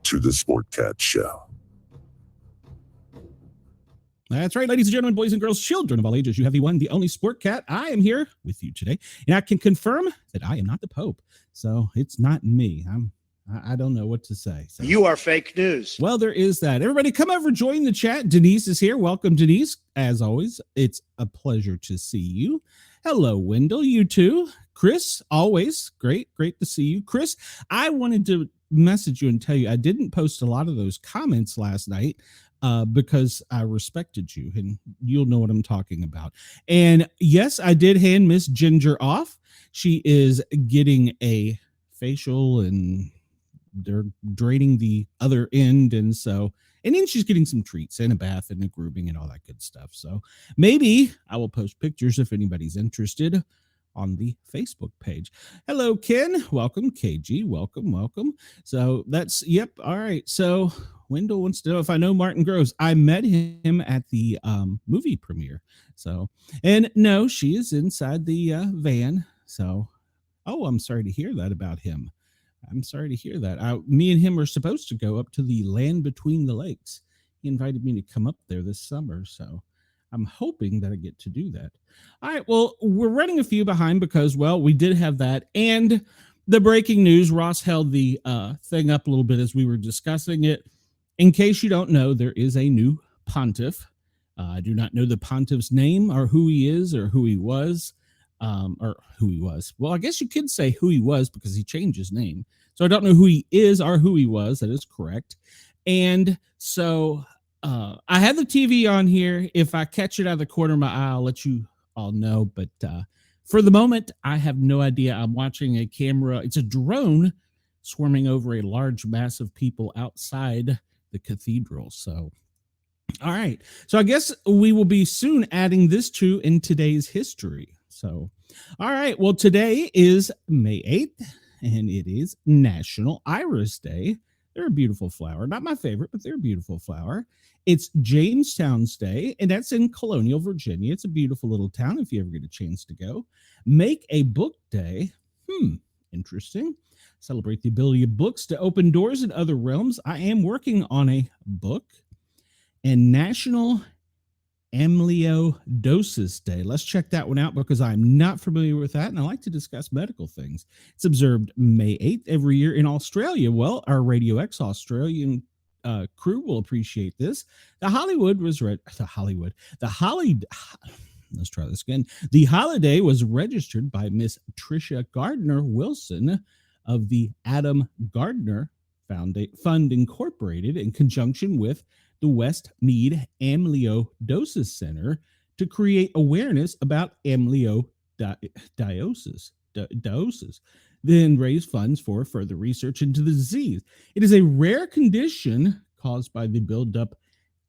to the Sportcat Show. That's right, ladies and gentlemen, boys and girls, children of all ages. You have the one, the only Sportcat. I am here with you today, and I can confirm that I am not the Pope. So it's not me. I don't know what to say. So. You are fake news. Well, there is that. Everybody come over, join the chat. Denise is here. Welcome, Denise. As always, it's a pleasure to see you. Hello, Wendell. You too. Chris, always great to see you. Chris, I wanted to message you and tell you I didn't post a lot of those comments last night because I respected you, and you'll know what I'm talking about. And yes, I did hand Miss Ginger off. She is getting a facial, and they're draining the other end, and then she's getting some treats and a bath and a grooming and all that good stuff. So maybe I will post pictures if anybody's interested on the Facebook page. Hello, Ken. Welcome. KG. Welcome. So that's, yep. All right. So Wendell wants to know if I know Martin Groves. I met him at the movie premiere. So, and no, she is inside the van. So, I'm sorry to hear that about him. I'm sorry to hear that. Me and him are supposed to go up to the land between the lakes. He invited me to come up there this summer, so I'm hoping that I get to do that. All right, well, we're running a few behind because, well, we did have that. And the breaking news, Ross held the thing up a little bit as we were discussing it. In case you don't know, there is a new pontiff. I do not know the pontiff's name or who he is or who he was. Well, I guess you could say who he was because he changed his name. So I don't know who he is or who he was. That is correct. And so I have the TV on here. If I catch it out of the corner of my eye, I'll let you all know. But for the moment, I have no idea. I'm watching a camera. It's a drone swarming over a large mass of people outside the cathedral. So, all right. So I guess we will be soon adding this in today's history. So, all right. Well, today is May 8th, and it is National Iris Day. They're a beautiful flower. Not my favorite, but they're a beautiful flower. It's Jamestown's Day, and that's in Colonial, Virginia. It's a beautiful little town if you ever get a chance to go. Make a Book Day. Interesting. Celebrate the ability of books to open doors in other realms. I am working on a book. And National Amyloidosis Day. Let's check that one out because I'm not familiar with that, and I like to discuss medical things. It's observed May 8th every year in Australia. Well, our Radio X Australian crew will appreciate this. The holiday was registered by Miss Tricia Gardner Wilson of the Adam Gardner Fund Incorporated in conjunction with the Westmead Amyloidosis Center to create awareness about amyloidosis, then raise funds for further research into the disease. It is a rare condition caused by the buildup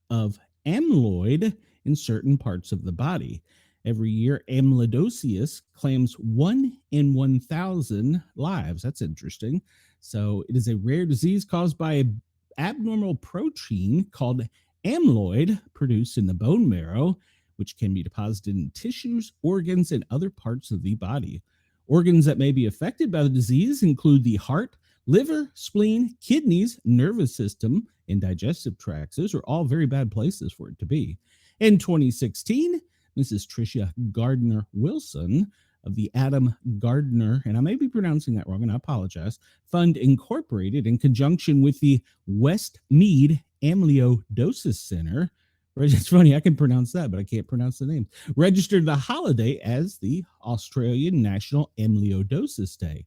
of amyloid in certain parts of the body. Every year, amyloidosis claims 1 in 1,000 lives. That's interesting. So it is a rare disease caused by an abnormal protein called amyloid produced in the bone marrow, which can be deposited in tissues, organs, and other parts of the body. Organs that may be affected by the disease include the heart, liver, spleen, kidneys, nervous system, and digestive tracts. Those are all very bad places for it to be. In 2016, Mrs. Tricia Gardner Wilson of the Adam Gardner, and I may be pronouncing that wrong, and I apologize, Fund Incorporated, in conjunction with the Westmead Amyloidosis Center. It's funny, I can pronounce that, but I can't pronounce the name. Registered the holiday as the Australian National Amyloidosis Day.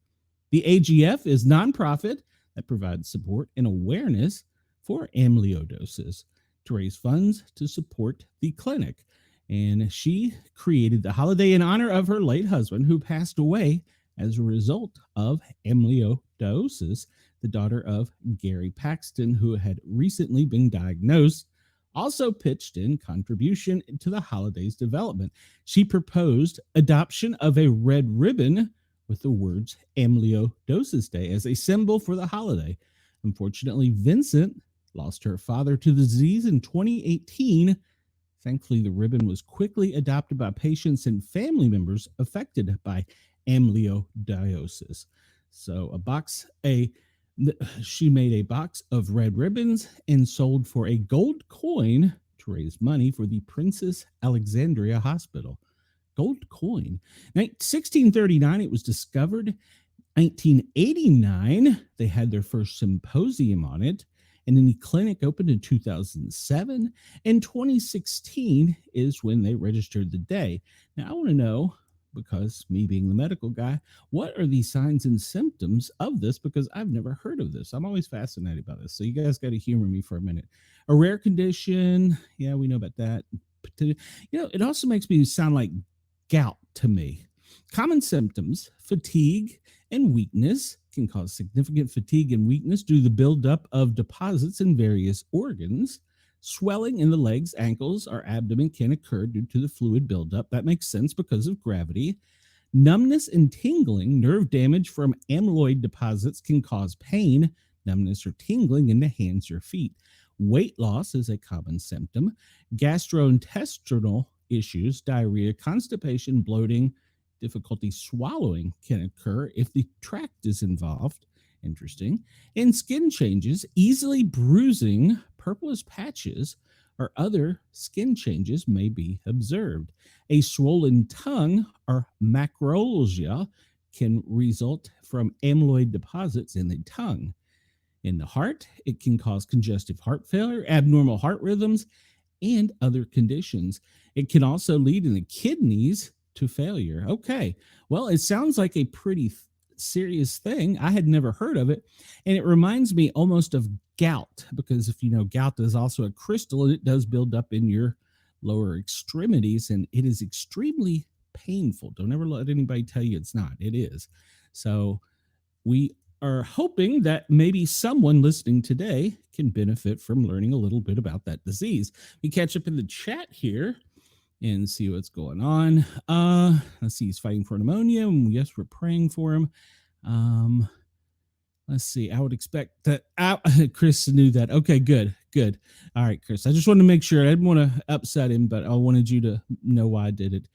The AGF is nonprofit that provides support and awareness for amyloidosis to raise funds to support the clinic. And she created the holiday in honor of her late husband, who passed away as a result of amyloidosis, the daughter of Gary Paxton, who had recently been diagnosed. Also pitched in contribution to the holiday's development. She proposed adoption of a red ribbon with the words Amyloidosis Day as a symbol for the holiday. Unfortunately, Vincent lost her father to the disease in 2018. Thankfully, the ribbon was quickly adopted by patients and family members affected by amyloidosis. So a She made a box of red ribbons and sold for a gold coin to raise money for the Princess Alexandria Hospital. Gold coin. 1639, it was discovered. 1989, they had their first symposium on it. And then the clinic opened in 2007. And 2016 is when they registered the day. Now, I want to know, because me being the medical guy, what are the signs and symptoms of this? Because I've never heard of this. I'm always fascinated by this. So you guys got to humor me for a minute. A rare condition. Yeah, we know about that. It also makes me sound like gout to me. Common symptoms: fatigue and weakness. Can cause significant fatigue and weakness due to the buildup of deposits in various organs. Swelling in the legs, ankles, or abdomen can occur due to the fluid buildup. That makes sense because of gravity. Numbness and tingling. Nerve damage from amyloid deposits can cause pain, numbness, or tingling in the hands or feet. Weight loss is a common symptom. Gastrointestinal issues, diarrhea, constipation, bloating, difficulty swallowing can occur if the tract is involved. Interesting. And skin changes, easily bruising, purplish patches, or other skin changes may be observed. A swollen tongue or macroalgia can result from amyloid deposits in the tongue. In the heart, it can cause congestive heart failure, abnormal heart rhythms, and other conditions. It can also lead in the kidneys to failure. Okay, well, it sounds like a pretty serious thing. I had never heard of it, and it reminds me almost of gout, because if you know, gout is also a crystal, and it does build up in your lower extremities, and it is extremely painful. Don't ever let anybody tell you it's not. It is. So we are hoping that maybe someone listening today can benefit from learning a little bit about that disease. We catch up in the chat here and see what's going on. Let's see, he's fighting for pneumonia, and yes, we're praying for him. Let's see, I would expect that. Chris knew that. Okay, good. All right, Chris, I just wanted to make sure. I didn't want to upset him, but I wanted you to know why I did it.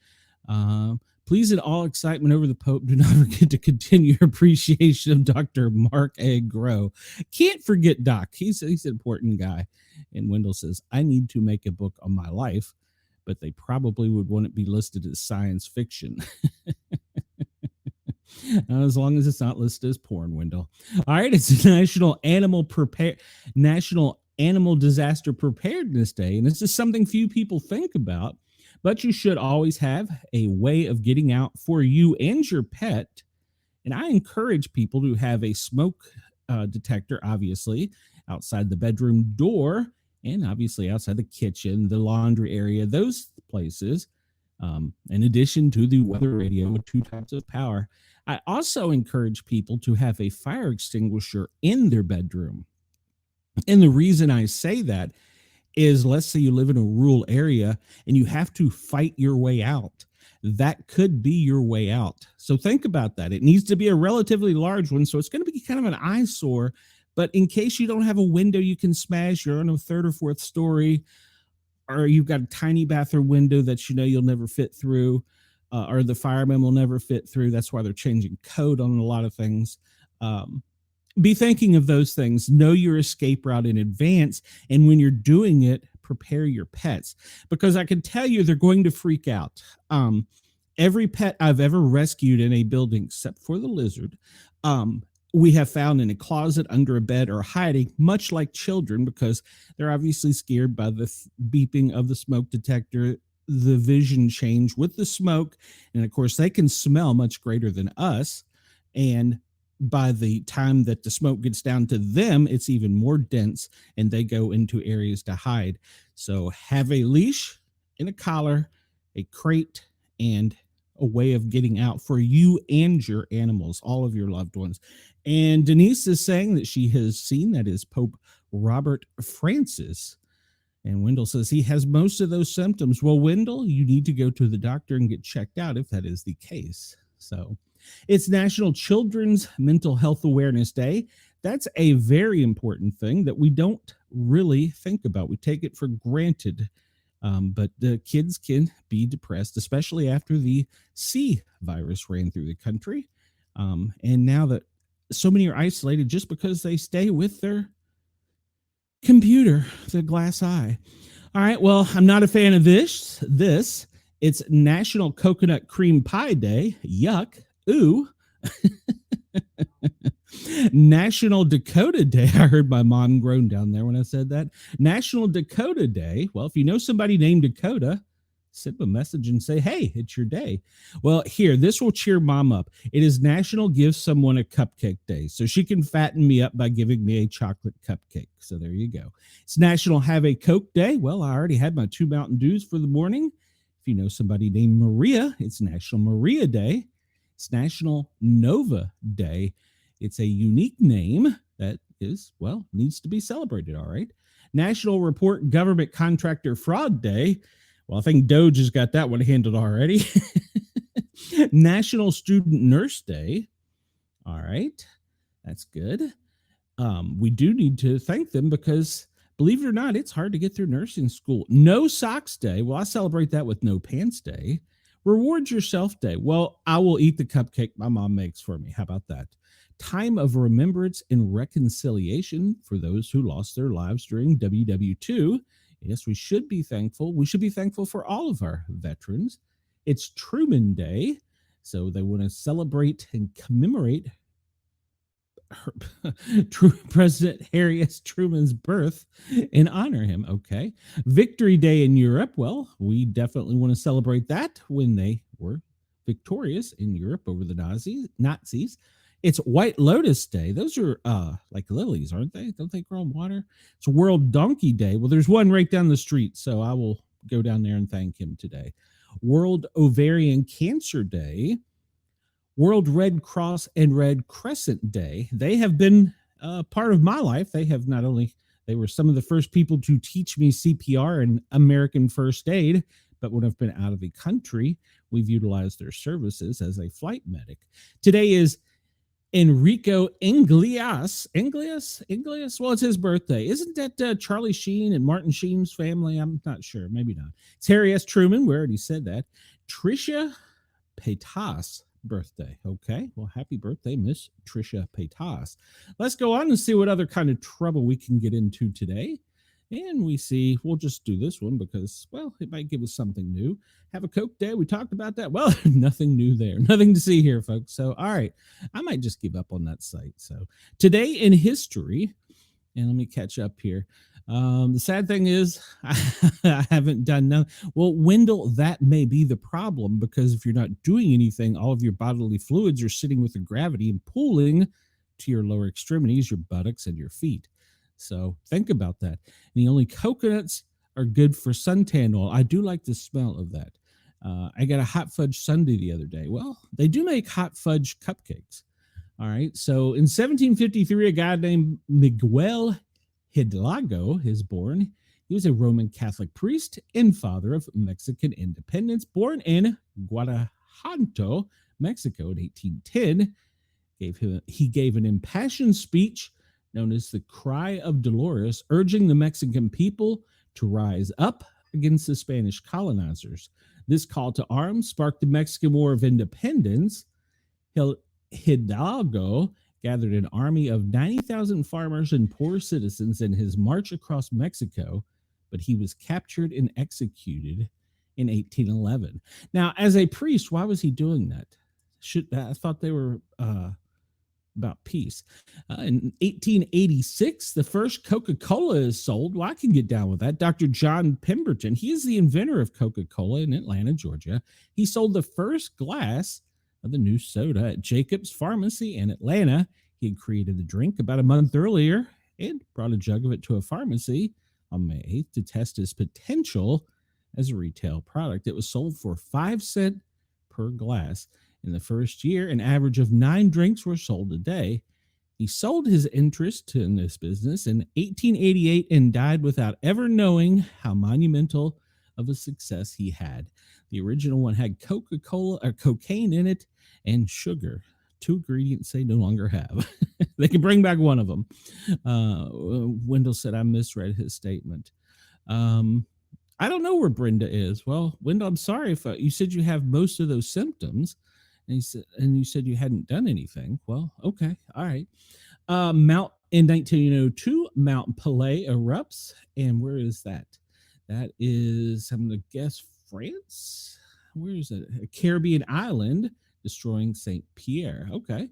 Please, in all excitement over the Pope, do not forget to continue your appreciation of Dr. Mark A. Groh. Can't forget Doc. He's an important guy. And Wendell says, I need to make a book on my life, but they probably would want it be listed as science fiction. As long as it's not listed as porn, Wendell. All right, it's National Animal Disaster Preparedness Day, and this is something few people think about, but you should always have a way of getting out for you and your pet. And I encourage people to have a smoke detector, obviously, outside the bedroom door, and obviously outside the kitchen, the laundry area, those places, in addition to the weather radio with 2 types of power. I also encourage people to have a fire extinguisher in their bedroom. And the reason I say that is, let's say you live in a rural area and you have to fight your way out. That could be your way out. So think about that. It needs to be a relatively large one, so it's going to be kind of an eyesore. But in case you don't have a window you can smash, you're on a 3rd or 4th story, or you've got a tiny bathroom window that you know you'll never fit through, or the firemen will never fit through. That's why they're changing code on a lot of things. Be thinking of those things. Know your escape route in advance. And when you're doing it, prepare your pets, because I can tell you they're going to freak out. Every pet I've ever rescued in a building, except for the lizard, we have found in a closet, under a bed, or hiding, much like children, because they're obviously scared by the beeping of the smoke detector, the vision change with the smoke. And of course, they can smell much greater than us. And by the time that the smoke gets down to them, it's even more dense, and they go into areas to hide. So have a leash and a collar, a crate, and a way of getting out for you and your animals, all of your loved ones. And Denise is saying that she has seen that is Pope Robert Francis. And Wendell says he has most of those symptoms. Well, Wendell, you need to go to the doctor and get checked out if that is the case. So it's National Children's Mental Health Awareness Day. That's a very important thing that we don't really think about. We take it for granted. But the kids can be depressed, especially after the C virus ran through the country. And now that so many are isolated just because they stay with their computer, the glass eye. All right. Well, I'm not a fan of this. It's National Coconut Cream Pie Day. Yuck. Ooh. National Dakota Day. I heard my mom groan down there when I said that. National Dakota Day. Well, if you know somebody named Dakota, send a message and say, hey, it's your day. Well, here, this will cheer mom up. It is National Give Someone a Cupcake Day, so she can fatten me up by giving me a chocolate cupcake. So there you go. It's National Have a Coke Day. Well, I already had my 2 Mountain Dews for the morning. If you know somebody named Maria, it's National Maria Day. It's National Nova Day. It's a unique name that is, well, needs to be celebrated, all right? National Report Government Contractor Fraud Day. Well, I think Doge has got that one handled already. National Student Nurse Day. All right. That's good. We do need to thank them because, believe it or not, it's hard to get through nursing school. No Socks Day. Well, I celebrate that with No Pants Day. Reward Yourself Day. Well, I will eat the cupcake my mom makes for me. How about that? Time of Remembrance and Reconciliation for those who lost their lives during WW2. Yes, we should be thankful. We should be thankful for all of our veterans. It's Truman Day, so they want to celebrate and commemorate President Harry S. Truman's birth and honor him. Okay. Victory Day in Europe. Well, we definitely want to celebrate that when they were victorious in Europe over the Nazis. It's White Lotus Day. Those are like lilies, aren't they? Don't they grow in water? It's World Donkey Day. Well, there's one right down the street, so I will go down there and thank him today. World Ovarian Cancer Day. World Red Cross and Red Crescent Day. They have been part of my life. They have not only, they were some of the first people to teach me CPR and American first aid, but when I've been out of the country, we've utilized their services as a flight medic. Today is Enrico Iglesias. Well, it's his birthday. Isn't that Charlie Sheen and Martin Sheen's family? I'm not sure. Maybe not. It's Harry S. Truman. We already said that. Trisha Paytas birthday. Okay. Well, happy birthday, Miss Trisha Paytas. Let's go on and see what other kind of trouble we can get into today. And we'll just do this one because, well, it might give us something new. Have a Coke Day. We talked about that. Well, nothing new there. Nothing to see here, folks. So, all right. I might just give up on that site. So, today in history, and let me catch up here. The sad thing is I haven't done none. Well, Wendell, that may be the problem because if you're not doing anything, all of your bodily fluids are sitting with the gravity and pulling to your lower extremities, your buttocks, and your feet. So think about that. And the only coconuts are good for suntan oil. I do like the smell of that. I got a hot fudge sundae the other day. Well, they do make hot fudge cupcakes. All right. So in 1753, a guy named Miguel Hidalgo is born. He was a Roman Catholic priest and father of Mexican independence, born in Guanajuato, Mexico in 1810. He gave an impassioned speech known as the Cry of Dolores, urging the Mexican people to rise up against the Spanish colonizers. This call to arms sparked the Mexican War of Independence. Hidalgo gathered an army of 90,000 farmers and poor citizens in his march across Mexico, but he was captured and executed in 1811. Now, as a priest, why was he doing that? I thought they were about peace. In 1886, the first Coca-Cola is sold. Well, I can get down with that. Dr. John Pemberton, he is the inventor of Coca-Cola in Atlanta, Georgia. He sold the first glass of the new soda at Jacob's Pharmacy in Atlanta. He had created the drink about a month earlier and brought a jug of it to a pharmacy on May 8th to test its potential as a retail product. It was sold for 5 cents per glass. In the first year, an average of 9 drinks were sold a day. He sold his interest in this business in 1888 and died without ever knowing how monumental of a success he had. The original one had Coca-Cola or cocaine in it and sugar. 2 ingredients they no longer have. They can bring back one of them. Wendell said I misread his statement. I don't know where Brenda is. Well, Wendell, I'm sorry if you said you have most of those symptoms. And he said, and you said you hadn't done anything. Well, okay, all right. Mount in 1902, Mount Pelée erupts, and where is that? That is, I'm going to guess, France. Where is it? A Caribbean island, destroying Saint Pierre. Okay.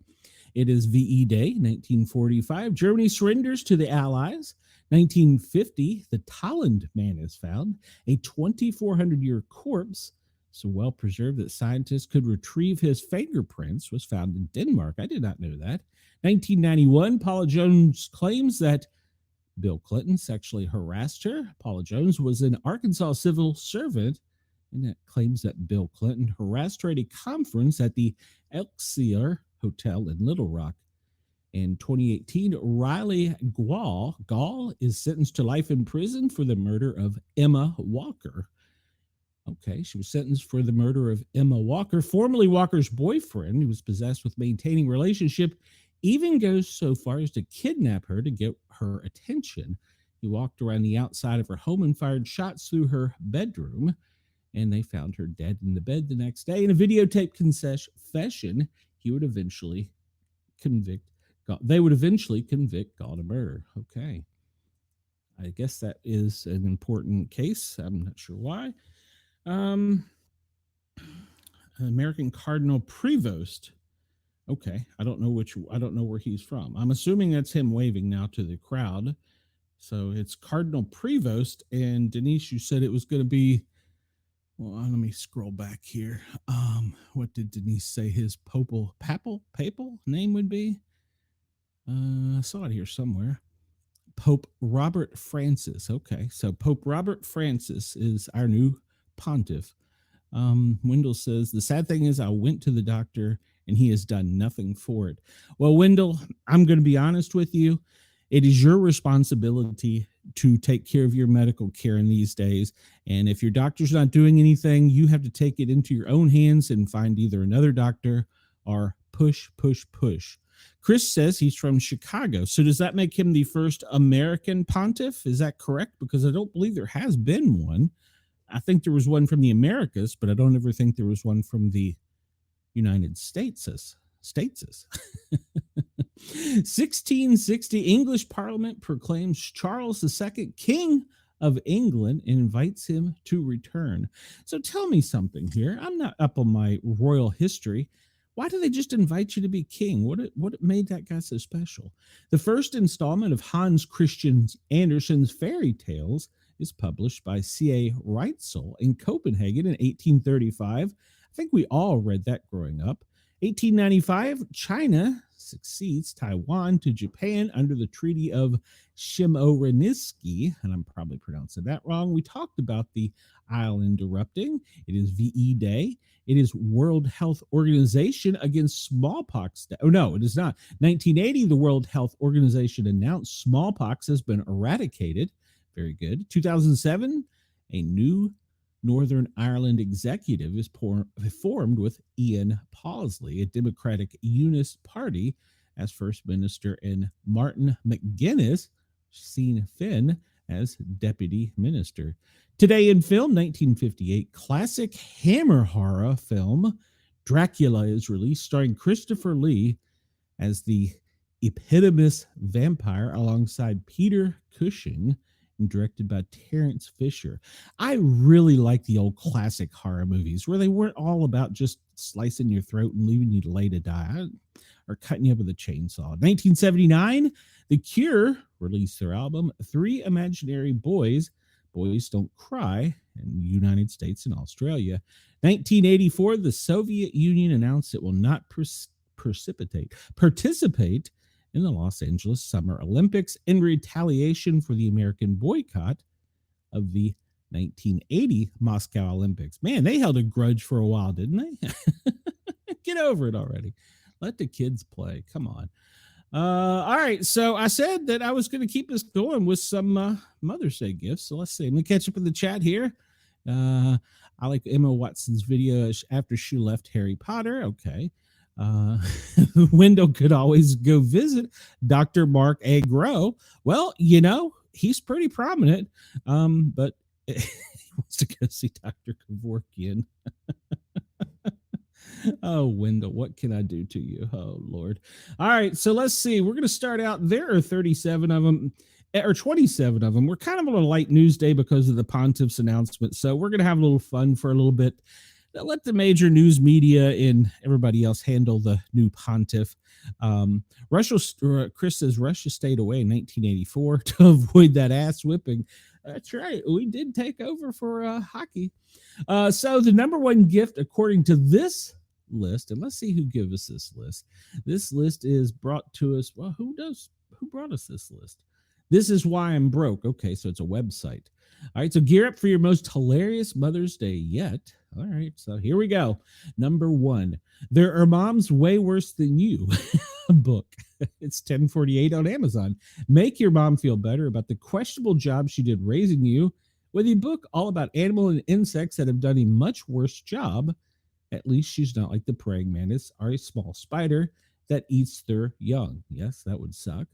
It is VE Day, 1945. Germany surrenders to the Allies. 1950, the Tolland man is found, a 2,400-year corpse, so well preserved that scientists could retrieve his fingerprints, was found in Denmark. I did not know that. 1991, Paula Jones claims that Bill Clinton sexually harassed her. Paula Jones was an Arkansas civil servant, and that claims that Bill Clinton harassed her at a conference at the Elixir Hotel in Little Rock. In 2018, Riley Gall is sentenced to life in prison for the murder of Emma Walker. Okay, she was sentenced for the murder of Emma Walker, formerly Walker's boyfriend, who was possessed with maintaining relationship, even goes so far as to kidnap her to get her attention. He walked around the outside of her home and fired shots through her bedroom, and they found her dead in the bed the next day. In a videotape confession, he would eventually they would eventually convict Gall of murder. Okay. I guess that is an important case. I'm not sure why. American Cardinal Prevost. Okay, I don't know where he's from. I'm assuming that's him waving now to the crowd. So it's Cardinal Prevost, and Denise, you said it was going to be. Well, let me scroll back here. What did Denise say his papal name would be? I saw it here somewhere. Pope Robert Francis. Okay, so Pope Robert Francis is our new pontiff. Wendell says, the sad thing is I went to the doctor and he has done nothing for it. Well, Wendell, I'm going to be honest with you. It is your responsibility to take care of your medical care in these days. And if your doctor's not doing anything, you have to take it into your own hands and find either another doctor or push. Chris says he's from Chicago. So does that make him the first American pontiff? Is that correct? Because I don't believe there has been one. I think there was one from the Americas, but I don't ever think there was one from the United States. 1660, English Parliament proclaims Charles II King of England and invites him to return. So tell me something here. I'm not up on my royal history. Why do they just invite you to be king? What made that guy so special? The first installment of Hans Christian Andersen's fairy tales is published by C.A. Reitzel in Copenhagen in 1835. I think we all read that growing up. 1895, China succeeds Taiwan to Japan under the Treaty of Shimonoseki, and I'm probably pronouncing that wrong. We talked about the island erupting. It is VE Day. It is World Health Organization against smallpox. Oh, no, it is not. 1980, the World Health Organization announced smallpox has been eradicated. Very good. 2007, a new Northern Ireland executive is formed with Ian Paisley, a Democratic Unionist Party, as First Minister, and Martin McGuinness, Sinn Féin, as Deputy Minister. Today in film, 1958, classic Hammer horror film Dracula is released, starring Christopher Lee as the eponymous vampire alongside Peter Cushing, and directed by Terrence Fisher. I really like the old classic horror movies where they weren't all about just slicing your throat and leaving you to lay to die or cutting you up with a chainsaw. 1979, The Cure released their album Three Imaginary Boys, Boys Don't Cry, in the United States and Australia. 1984, the Soviet Union announced it will not participate in the Los Angeles Summer Olympics in retaliation for the American boycott of the 1980 Moscow Olympics. Man, they held a grudge for a while, didn't they? Get over it already. Let the kids play. Come on. All right. So I said that I was going to keep this going with some Mother's Day gifts. So let's see. Let me catch up in the chat here. I like Emma Watson's video after she left Harry Potter. Okay. Wendell could always go visit Dr. Mark A. Groh. Well, he's pretty prominent, but he wants to go see Dr. Kevorkian. Oh, Wendell, what can I do to you? Oh, Lord. All right, so let's see. We're going to start out. There are 37 of them, or 27 of them. We're kind of on a light news day because of the pontiff's announcement, so we're going to have a little fun for a little bit. Let the major news media and everybody else handle the new pontiff. Russia, Chris says Russia stayed away in 1984 to avoid that ass whipping. That's right. We did take over for hockey. So the number one gift, according to this list, and let's see who gave us this list. This list is brought to us. Well, who brought us this list? This is why I'm broke. Okay, so it's a website. All right, so gear up for your most hilarious Mother's Day yet. All right, so here we go. Number one, there are moms way worse than you. Book. It's $10.48 on Amazon. Make your mom feel better about the questionable job she did raising you with a book all about animal and insects that have done a much worse job. At least she's not like the praying mantis or a small spider that eats their young. Yes, that would suck.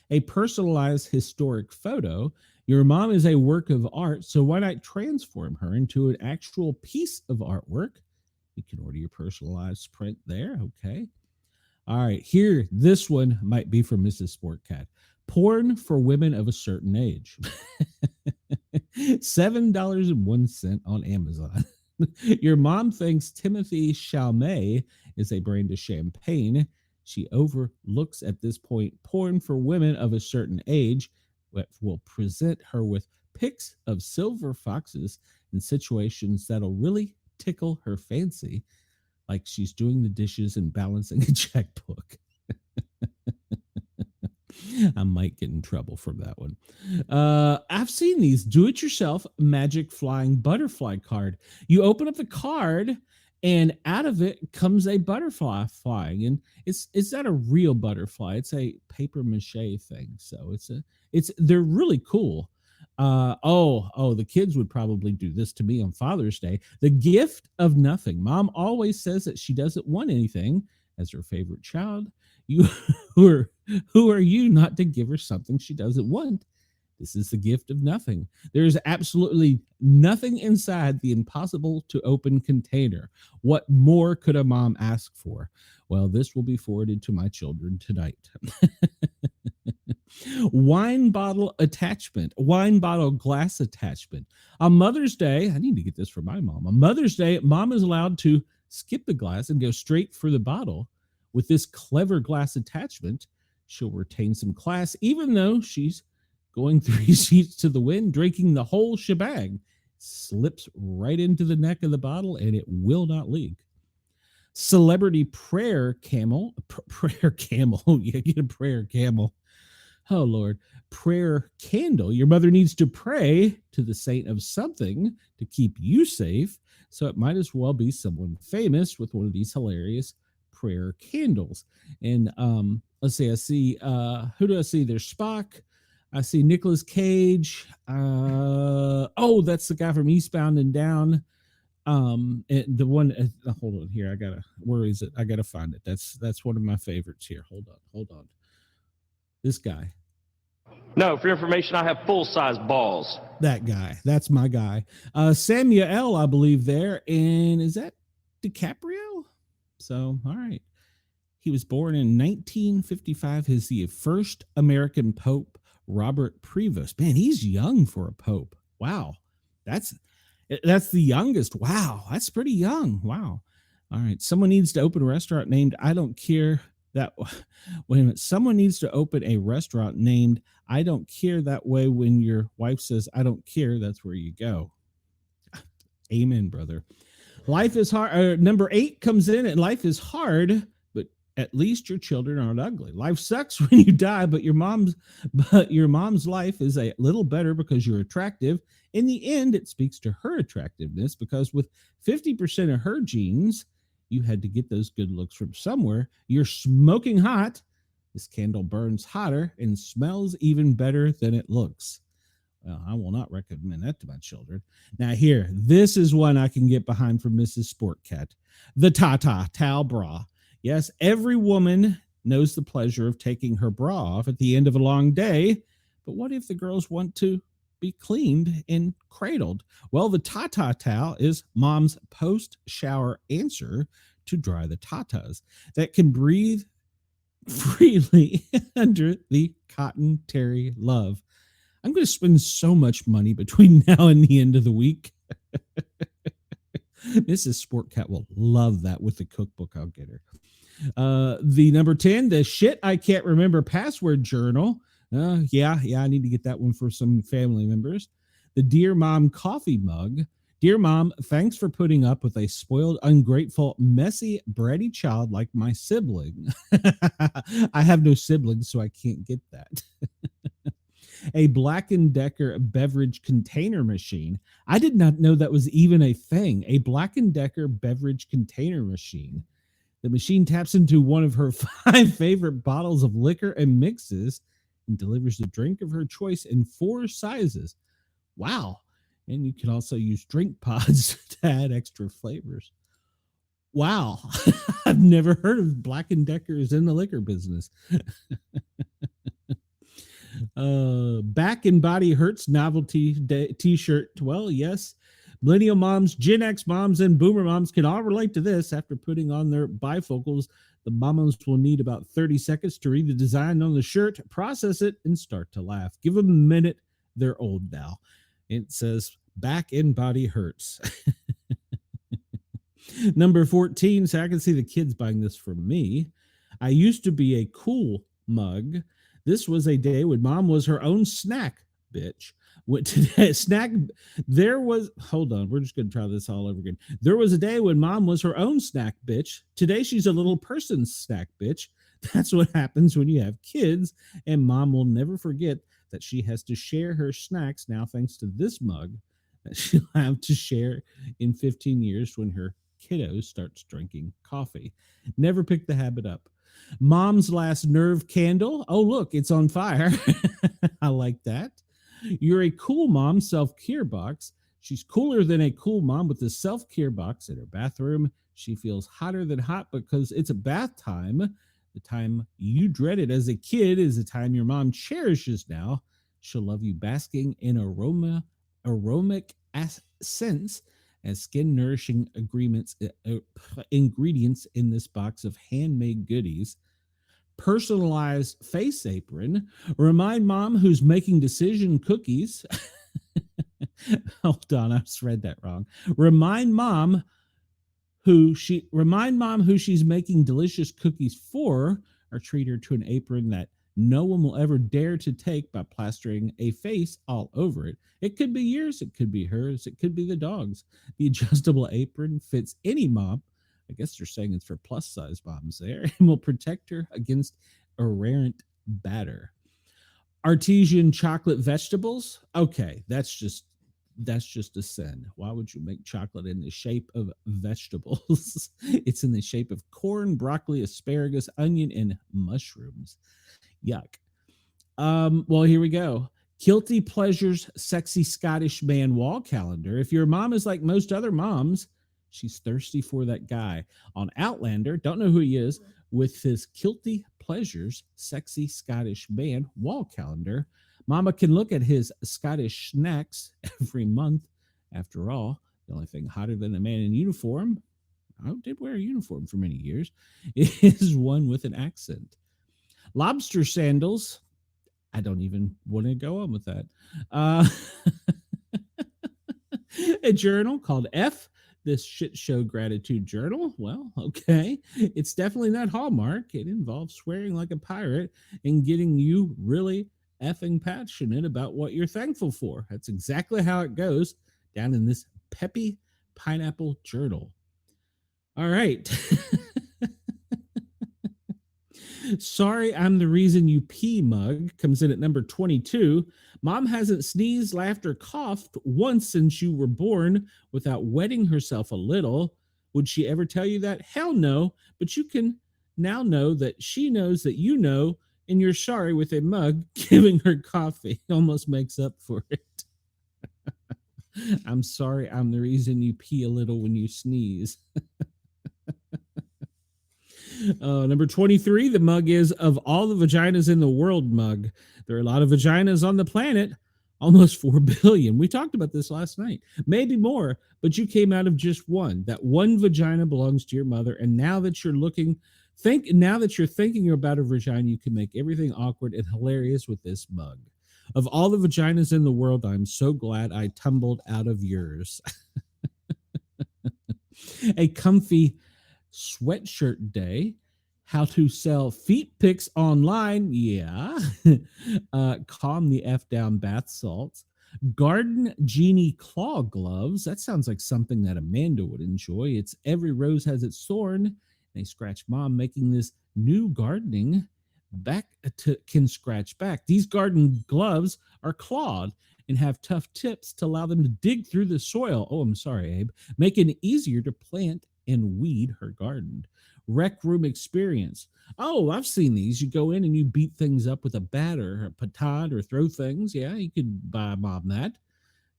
A personalized historic photo. Your mom is a work of art, so why not transform her into an actual piece of artwork? You can order your personalized print there. Okay. All right. Here, this one might be from Mrs. Sportcat. Porn for women of a certain age. $7.01 on Amazon. Your mom thinks Timothy Chalamet is a brand of champagne. She overlooks at this point porn for women of a certain age, that will present her with pics of silver foxes in situations that'll really tickle her fancy, like she's doing the dishes and balancing a checkbook. I might get in trouble from that one. I've seen these do-it-yourself magic flying butterfly card. You open up the card, and out of it comes a butterfly flying, and it's not a real butterfly. It's a paper mache thing. So they're really cool. The kids would probably do this to me on Father's Day. The gift of nothing. Mom always says that she doesn't want anything as her favorite child. You who are you not to give her something she doesn't want? This is the gift of nothing. There is absolutely nothing inside the impossible to open container. What more could a mom ask for? Well, this will be forwarded to my children tonight. Wine bottle attachment, wine bottle glass attachment. On Mother's Day, I need to get this for my mom. On Mother's Day, mom is allowed to skip the glass and go straight for the bottle. With this clever glass attachment, she'll retain some class, even though she's going 3 sheets to the wind, drinking the whole shebang. Slips right into the neck of the bottle, and it will not leak. Celebrity prayer camel. Prayer camel. Yeah, get a prayer camel. Oh, Lord. Prayer candle. Your mother needs to pray to the saint of something to keep you safe, so it might as well be someone famous with one of these hilarious prayer candles. And let's see, I see who do I see? There's Spock. I see Nicolas Cage. That's the guy from Eastbound and Down. And the one hold on here. Where is it? I gotta find it. That's one of my favorites here. Hold on. This guy. No, for your information, I have full-size balls. That guy. That's my guy. Samuel, I believe there. And is that DiCaprio? So, all right. He was born in 1955. He's the first American Pope, Robert Prevost. Man, he's young for a pope. Wow. That's the youngest. Wow. That's pretty young. Wow. All right. Someone needs to open a restaurant named I Don't Care That. Wait a minute. Someone needs to open a restaurant named I Don't Care That way. When your wife says, I don't care, that's where you go. Amen, brother. Life is hard. Number 8 comes in, and life is hard, but at least your children aren't ugly. Life sucks when you die, but your mom's life is a little better because you're attractive. In the end, it speaks to her attractiveness, because with 50% of her genes, you had to get those good looks from somewhere. You're smoking hot. This candle burns hotter and smells even better than it looks. Well, I will not recommend that to my children. Now here, this is one I can get behind from Mrs. Sportcat. The Tata Towel Bra. Yes, every woman knows the pleasure of taking her bra off at the end of a long day. But what if the girls want to be cleaned and cradled? Well, the Tata Towel is mom's post-shower answer to dry the tatas, that can breathe freely under the cotton terry love. I'm going to spend so much money between now and the end of the week. Mrs. Sportcat will love that with the cookbook I'll get her. The number 10, the shit I can't remember password journal. Yeah, I need to get that one for some family members. The Dear Mom coffee mug. Dear Mom, thanks for putting up with a spoiled, ungrateful, messy, bratty child like my sibling. I have no siblings, so I can't get that. A Black & Decker beverage container machine. I did not know that was even a thing. A Black & Decker beverage container machine. The machine taps into one of her 5 favorite bottles of liquor and mixes and delivers the drink of her choice in 4 sizes. Wow. And you can also use drink pods to add extra flavors. Wow. I've never heard of Black & Deckers in the liquor business. Back and Body Hurts novelty t-shirt. Well, yes. Millennial moms, Gen X moms, and boomer moms can all relate to this. After putting on their bifocals, the mamas will need about 30 seconds to read the design on the shirt, process it, and start to laugh. Give them a minute. They're old now. It says, Back and Body Hurts. Number 14, so I can see the kids buying this from me. I used to be a cool mug. This was a day when mom was her own snack bitch. Hold on, we're just going to try this all over again. There was a day when mom was her own snack bitch. Today she's a little person's snack bitch. That's what happens when you have kids, and mom will never forget that she has to share her snacks now thanks to this mug that she'll have to share in 15 years when her kiddo starts drinking coffee. Never pick the habit up. Mom's last nerve candle. Oh, look, it's on fire. I like that. You're a cool mom self-care box. She's cooler than a cool mom with a self-care box in her bathroom. She feels hotter than hot because it's a bath time. The time you dreaded as a kid is the time your mom cherishes now. She'll love you basking in aromatic scents as skin-nourishing ingredients in this box of handmade goodies. Personalized face apron. Remind mom who's making decision cookies. Hold on, I just read that wrong. Remind mom who she's making delicious cookies for, or treat her to an apron that no one will ever dare to take by plastering a face all over it. It could be yours, it could be hers, it could be the dog's. The adjustable apron fits any mom. I guess they're saying it's for plus size moms there, and will protect her against errant batter. Artesian chocolate vegetables. Okay, that's just a sin. Why would you make chocolate in the shape of vegetables? It's in the shape of corn, broccoli, asparagus, onion, and mushrooms. Yuck. Well, here we go. Guilty Pleasures Sexy Scottish Man Wall Calendar. If your mom is like most other moms, she's thirsty for that guy on Outlander. Don't know who he is. With his Guilty Pleasures Sexy Scottish Man Wall Calendar, mama can look at his Scottish snacks every month. After all, the only thing hotter than a man in uniform, I did wear a uniform for many years, is one with an accent. Lobster sandals. I don't even want to go on with that. A journal called F, this shit show gratitude journal. Well, okay. It's definitely not Hallmark. It involves swearing like a pirate and getting you really effing passionate about what you're thankful for. That's exactly how it goes down in this peppy pineapple journal. All right. Sorry, I'm the reason you pee mug comes in at number 22. Mom hasn't sneezed, laughed, or coughed once since you were born without wetting herself a little. Would she ever tell you that? Hell no. But you can now know that she knows that you know, and you're sorry with a mug. Giving her coffee almost makes up for it. I'm sorry, I'm the reason you pee a little when you sneeze. Number 23, the mug is of all the vaginas in the world mug. There are a lot of vaginas on the planet. Almost 4 billion. We talked about this last night. Maybe more, but you came out of just one. That one vagina belongs to your mother. And now that you're thinking about a vagina, you can make everything awkward and hilarious with this mug. Of all the vaginas in the world, I'm so glad I tumbled out of yours. A comfy sweatshirt day. How to sell feet pics online. Yeah. Calm the F down bath salts. Garden genie claw gloves. That sounds like something that Amanda would enjoy. It's every rose has its thorn. They scratch mom, making this new gardening back to can scratch back. These garden gloves are clawed and have tough tips to allow them to dig through the soil. Oh, I'm sorry, Abe. Making it easier to plant and weed her garden. Rec room experience. Oh, I've seen these. You go in and you beat things up with a bat or a petard or throw things. Yeah, you could buy a mom that.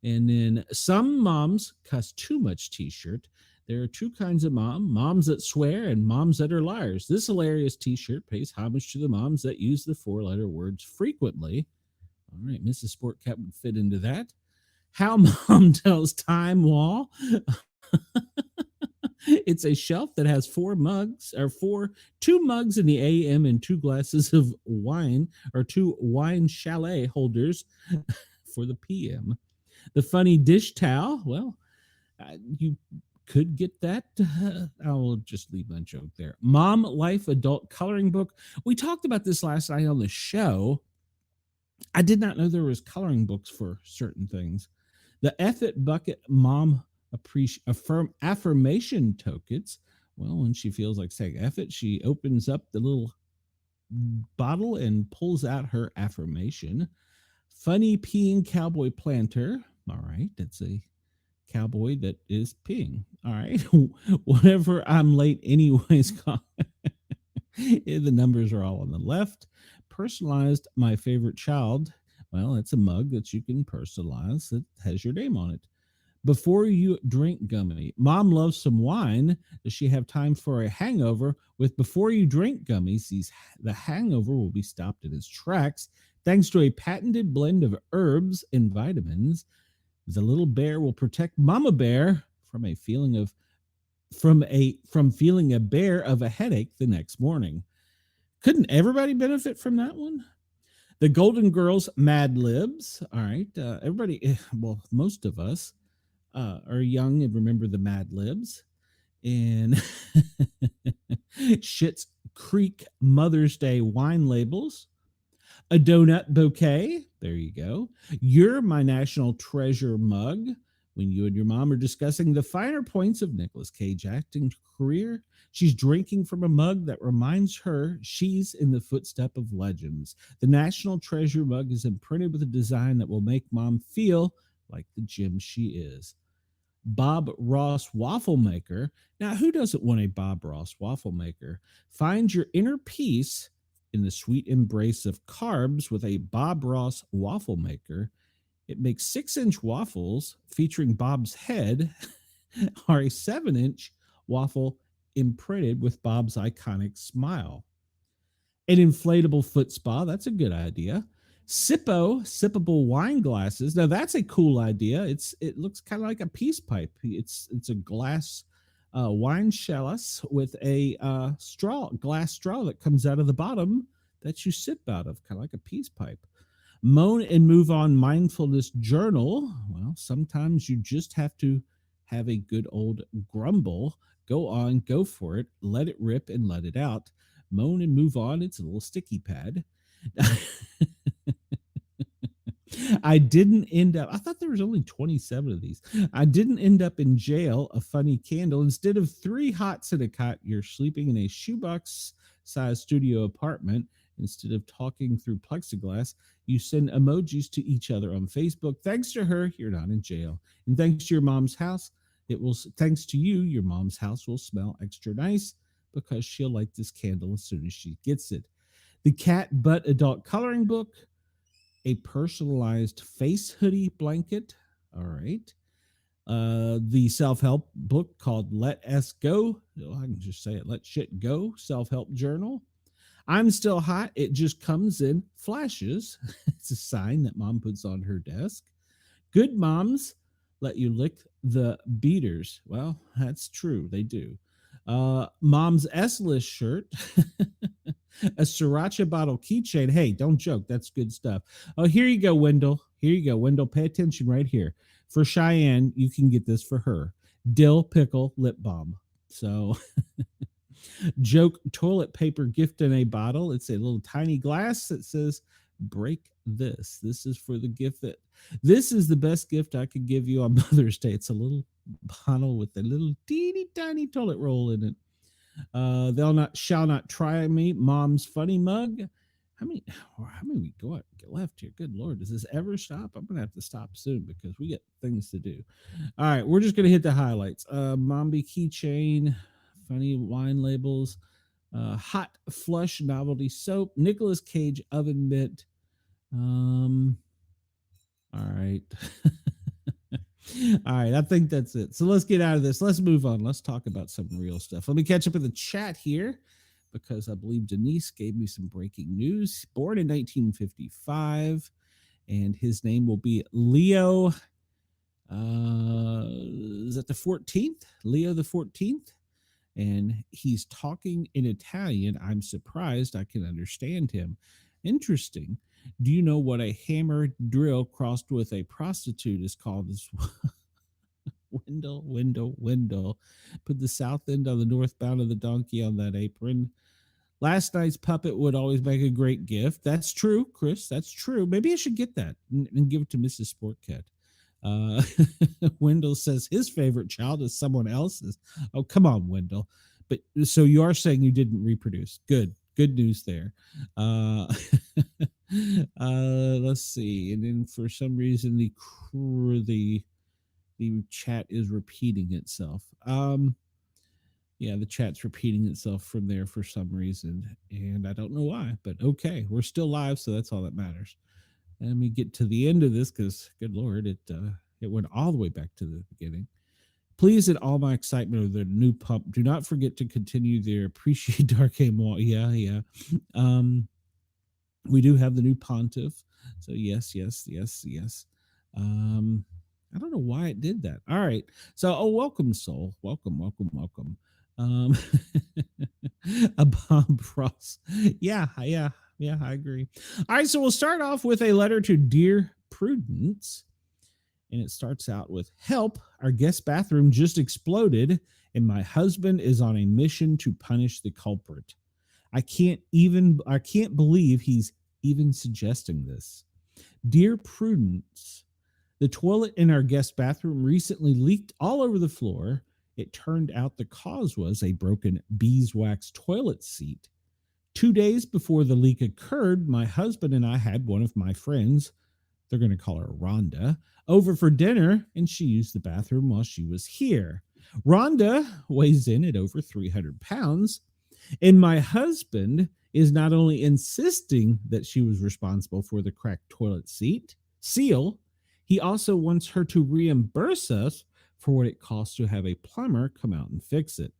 And then some moms cuss too much t-shirt. There are two kinds of moms that swear and moms that are liars. This hilarious t-shirt pays homage to the moms that use the four-letter words frequently. All right, Mrs. Sportcat would fit into that. How mom tells time wall. It's a shelf that has two mugs in the AM and two glasses of wine or two wine chalet holders for the PM. The funny dish towel. Well, you could get that. I'll just leave that joke there. Mom Life adult coloring book. We talked about this last night on the show. I did not know there was coloring books for certain things. The F it bucket mom affirmation tokens. Well, when she feels like saying F it, she opens up the little bottle and pulls out her affirmation. Funny peeing cowboy planter. All right, that's a cowboy that is peeing. All right, whenever I'm late anyways. The numbers are all on the left. Personalized my favorite child. Well, it's a mug that you can personalize that has your name on it. Before you drink gummy. Mom loves some wine. Does she have time for a hangover? With before you drink gummies, the hangover will be stopped in its tracks thanks to a patented blend of herbs and vitamins. The little bear will protect Mama Bear from feeling a bear of a headache the next morning. Couldn't everybody benefit from that one? The Golden Girls Mad Libs. All right, everybody. Well, most of us are young and remember the Mad Libs. And Schitt's Creek Mother's Day wine labels. A donut bouquet. There you go. You're my national treasure mug. When you and your mom are discussing the finer points of Nicolas Cage acting career, she's drinking from a mug that reminds her she's in the footstep of legends. The national treasure mug is imprinted with a design that will make mom feel like the gem she is. Bob Ross waffle maker. Now, who doesn't want a Bob Ross waffle maker? Find your inner peace in the sweet embrace of carbs with a Bob Ross waffle maker. It makes 6-inch waffles featuring Bob's head or a 7-inch waffle imprinted with Bob's iconic smile. An inflatable foot spa. That's a good idea. Sippable wine glasses. Now that's a cool idea. It looks kind of like a peace pipe. It's a glass wine chalice with a glass straw that comes out of the bottom that you sip out of, kind of like a peace pipe. Moan and move on mindfulness journal. Well, sometimes you just have to have a good old grumble. Go on, go for it, let it rip and let it out. Moan and move on. It's a little sticky pad. I didn't end up, I thought there was only 27 of these. I didn't end up in jail. A funny candle. Instead of 3 hots in a cot, you're sleeping in a shoebox sized studio apartment. Instead of talking through plexiglass, you send emojis to each other on Facebook. Thanks to her, you're not in jail. And thanks to your mom's house, thanks to you, your mom's house will smell extra nice because she'll light this candle as soon as she gets it. The Cat Butt Adult Coloring Book. A personalized face hoodie blanket. All right. The self-help book called Let S Go. I can just say it. Let Shit Go. Self-help journal. I'm still hot. It just comes in flashes. It's a sign that mom puts on her desk. Good moms let you lick the beaters. Well, that's true. They do. Mom's S-list shirt, a sriracha bottle keychain. Hey, don't joke. That's good stuff. Oh, here you go, Wendell. Here you go, Wendell. Pay attention right here. For Cheyenne, you can get this for her. Dill pickle lip balm. So joke toilet paper gift in a bottle. It's a little tiny glass that says, break this. This is for the gift that this is the best gift I could give you on Mother's Day. It's a little bottle with a little teeny tiny toilet roll in it. They'll not shall not try me. Mom's funny mug. How many we get left here? Good Lord, does this ever stop? I'm gonna have to stop soon because we got things to do. All right, we're just gonna hit the highlights. Mombi keychain, funny wine labels, hot flush novelty soap, Nicolas Cage oven mitt. All right. All right, I think that's it. So let's get out of this. Let's move on. Let's talk about some real stuff. Let me catch up in the chat here because I believe Denise gave me some breaking news. Born in 1955, and his name will be Leo. Is that the 14th? Leo the 14th? And he's talking in Italian. I'm surprised I can understand him. Interesting. Do you know what a hammer drill crossed with a prostitute is called? As Wendell. Put the south end on the northbound of the donkey on that apron. Last night's puppet would always make a great gift. That's true, Chris. That's true. Maybe I should get that and give it to Mrs. Sportcat. Wendell says his favorite child is someone else's. Oh, come on, Wendell. But so you are saying you didn't reproduce. Good news there. Let's see. And then for some reason the chat is repeating itself. Yeah, the chat's repeating itself from there for some reason, and I don't know why, but okay, we're still live, so that's all that matters. Let me get to the end of this because, good Lord, it went all the way back to the beginning. Please, in all my excitement of the new pump, do not forget to continue their appreciate Dark Aim Wall. Yeah. We do have the new pontiff, so yes. I don't know why it did that. All right, so welcome, Soul. Welcome. A bomb frost. Yeah, I agree. All right, so we'll start off with a letter to Dear Prudence. And it starts out with, help, our guest bathroom just exploded, and my husband is on a mission to punish the culprit. I can't believe he's even suggesting this. Dear Prudence, the toilet in our guest bathroom recently leaked all over the floor. It turned out the cause was a broken beeswax toilet seat. 2 days before the leak occurred, my husband and I had one of my friends, they're going to call her Rhonda, over for dinner, and she used the bathroom while she was here. Rhonda weighs in at over 300 pounds, and my husband is not only insisting that she was responsible for the cracked toilet seal, he also wants her to reimburse us for what it costs to have a plumber come out and fix it.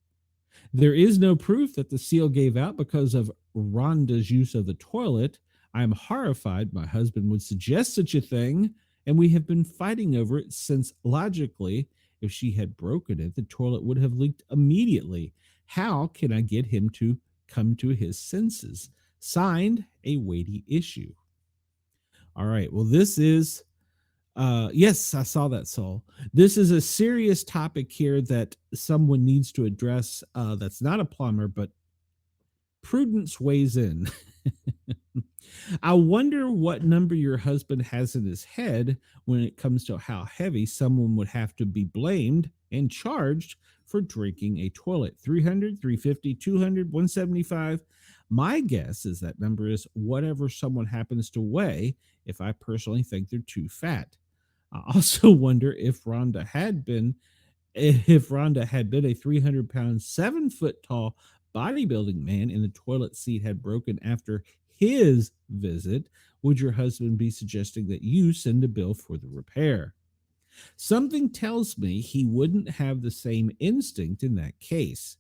There is no proof that the seal gave out because of Rhonda's use of the toilet. I'm horrified my husband would suggest such a thing, and we have been fighting over it since, logically, if she had broken it, the toilet would have leaked immediately. How can I get him to come to his senses? Signed, a weighty issue. All right, well, this is yes, I saw that, Soul. This is a serious topic here that someone needs to address. That's not a plumber, but Prudence weighs in. I wonder what number your husband has in his head when it comes to how heavy someone would have to be blamed and charged for drinking a toilet. 300, 350, 200, 175. My guess is that number is whatever someone happens to weigh, if I personally think they're too fat. I also wonder if Rhonda had been a 300-pound, 7-foot-tall bodybuilding man and the toilet seat had broken after his visit, would your husband be suggesting that you send a bill for the repair? Something tells me he wouldn't have the same instinct in that case.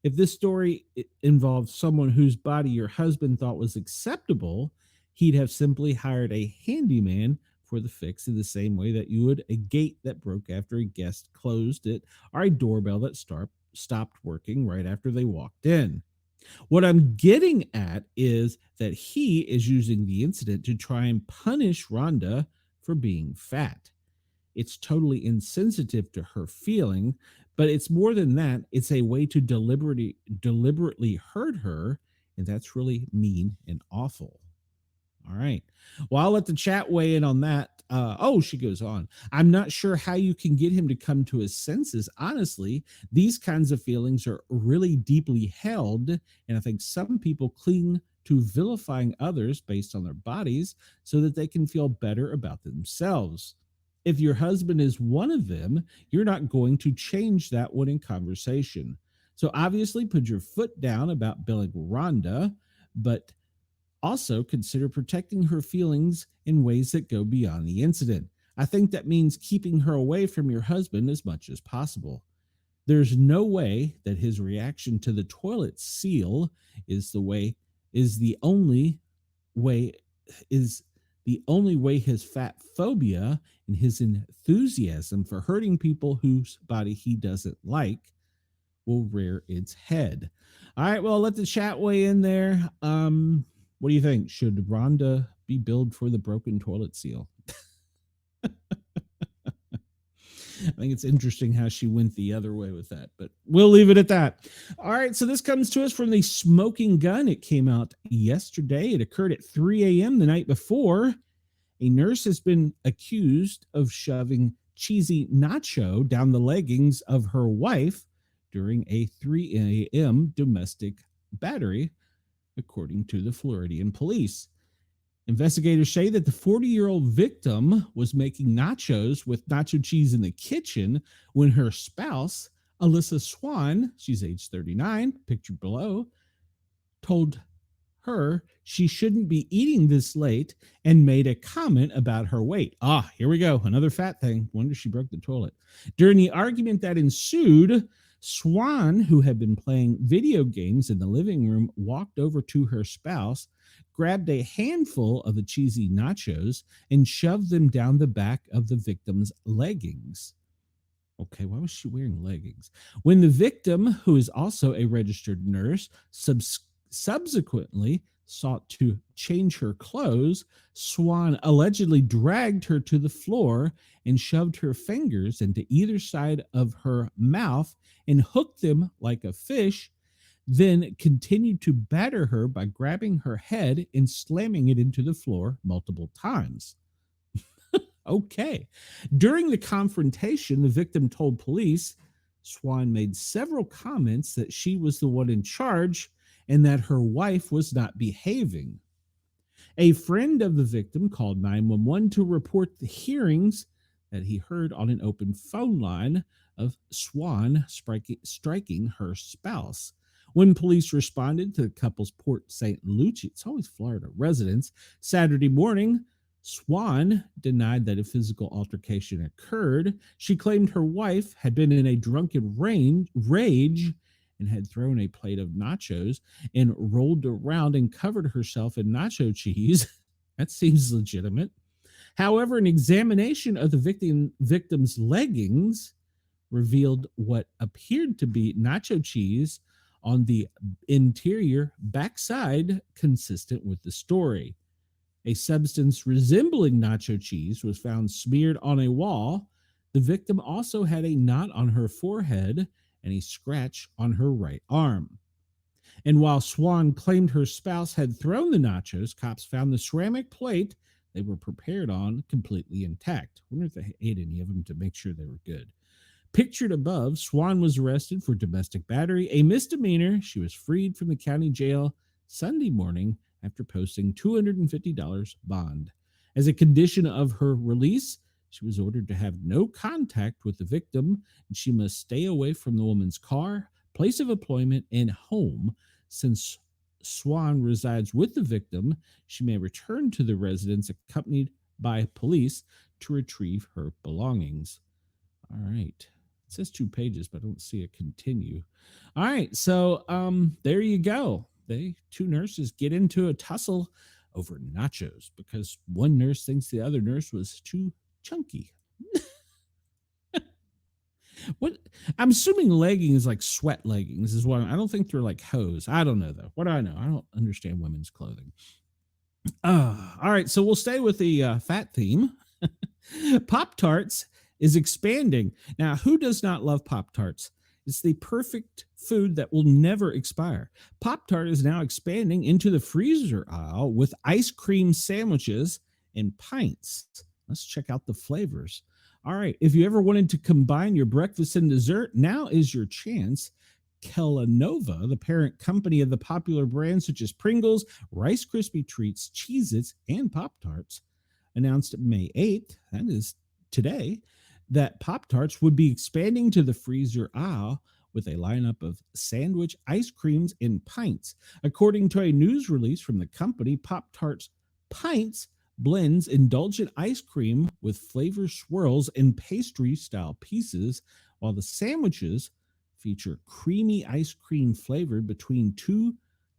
If this story involved someone whose body your husband thought was acceptable, he'd have simply hired a handyman for the fix in the same way that you would a gate that broke after a guest closed it or a doorbell that stopped working right after they walked in. What I'm getting at is that he is using the incident to try and punish Rhonda for being fat. It's totally insensitive to her feeling, but it's more than that. It's a way to deliberately hurt her, and that's really mean and awful. All right. Well, I'll let the chat weigh in on that. She goes on. I'm not sure how you can get him to come to his senses. Honestly, these kinds of feelings are really deeply held. And I think some people cling to vilifying others based on their bodies so that they can feel better about themselves. If your husband is one of them, you're not going to change that one in conversation. So obviously, put your foot down about billing Rhonda, but also, consider protecting her feelings in ways that go beyond the incident. I think that means keeping her away from your husband as much as possible. There's no way that his reaction to the toilet seal is the only way is the only way his fat phobia and his enthusiasm for hurting people whose body he doesn't like will rear its head. All right, well, let the chat weigh in there. What do you think? Should Rhonda be billed for the broken toilet seal? I think it's interesting how she went the other way with that, but we'll leave it at that. All right, so this comes to us from the Smoking Gun. It came out yesterday. It occurred at 3 a.m. the night before. A nurse has been accused of shoving cheesy nacho down the leggings of her wife during a 3 a.m. domestic battery, according to the Floridian police. Investigators say that the 40-year-old victim was making nachos with nacho cheese in the kitchen when her spouse, Alyssa Swan, she's age 39, pictured below, told her she shouldn't be eating this late and made a comment about her weight. Here we go. Another fat thing. Wonder she broke the toilet. During the argument that ensued, Swan, who had been playing video games in the living room, walked over to her spouse, grabbed a handful of the cheesy nachos, and shoved them down the back of the victim's leggings. Okay, why was she wearing leggings? When the victim, who is also a registered nurse, subsequently sought to change her clothes, Swan allegedly dragged her to the floor and shoved her fingers into either side of her mouth and hooked them like a fish, then continued to batter her by grabbing her head and slamming it into the floor multiple times. Okay. During the confrontation, the victim told police Swan made several comments that she was the one in charge and that her wife was not behaving. A friend of the victim called 911 to report the hearings that he heard on an open phone line of Swan striking her spouse. When police responded to the couple's Port St. Lucie, it's always Florida, residence Saturday morning, Swan denied that a physical altercation occurred. She claimed her wife had been in a drunken rage and had thrown a plate of nachos and rolled around and covered herself in nacho cheese. That seems legitimate. However, an examination of the victim's leggings revealed what appeared to be nacho cheese on the interior backside, consistent with the story. A substance resembling nacho cheese was found smeared on a wall. The victim also had a knot on her forehead and a scratch on her right arm. And while Swan claimed her spouse had thrown the nachos, cops found the ceramic plate they were prepared on completely intact. I wonder if they ate any of them to make sure they were good. Pictured above, Swan was arrested for domestic battery, a misdemeanor. She was freed from the county jail Sunday morning after posting $250 bond. As a condition of her release, she was ordered to have no contact with the victim, and she must stay away from the woman's car, place of employment, and home. Since Swan resides with the victim, she may return to the residence accompanied by police to retrieve her belongings. All right. It says 2 pages, but I don't see a continue. All right, so there you go. Two nurses get into a tussle over nachos because one nurse thinks the other nurse was too chunky. What I'm assuming leggings is like sweat leggings is what I don't think they're like hose. I don't know though. What do I know? I don't understand women's clothing. All right, so we'll stay with the fat theme. Pop Tarts is expanding. Now, who does not love Pop Tarts? It's the perfect food that will never expire. Pop Tart is now expanding into the freezer aisle with ice cream sandwiches and pints. Let's check out the flavors. All right, if you ever wanted to combine your breakfast and dessert, now is your chance. Kellanova, the parent company of the popular brands such as Pringles, Rice Krispie Treats, Cheez-Its, and Pop Tarts, announced May 8th, that is today, that Pop Tarts would be expanding to the freezer aisle with a lineup of sandwich, ice creams, and pints. According to a news release from the company, Pop Tarts Pints blends indulgent ice cream with flavor swirls and pastry style pieces, while the sandwiches feature creamy ice cream flavored between two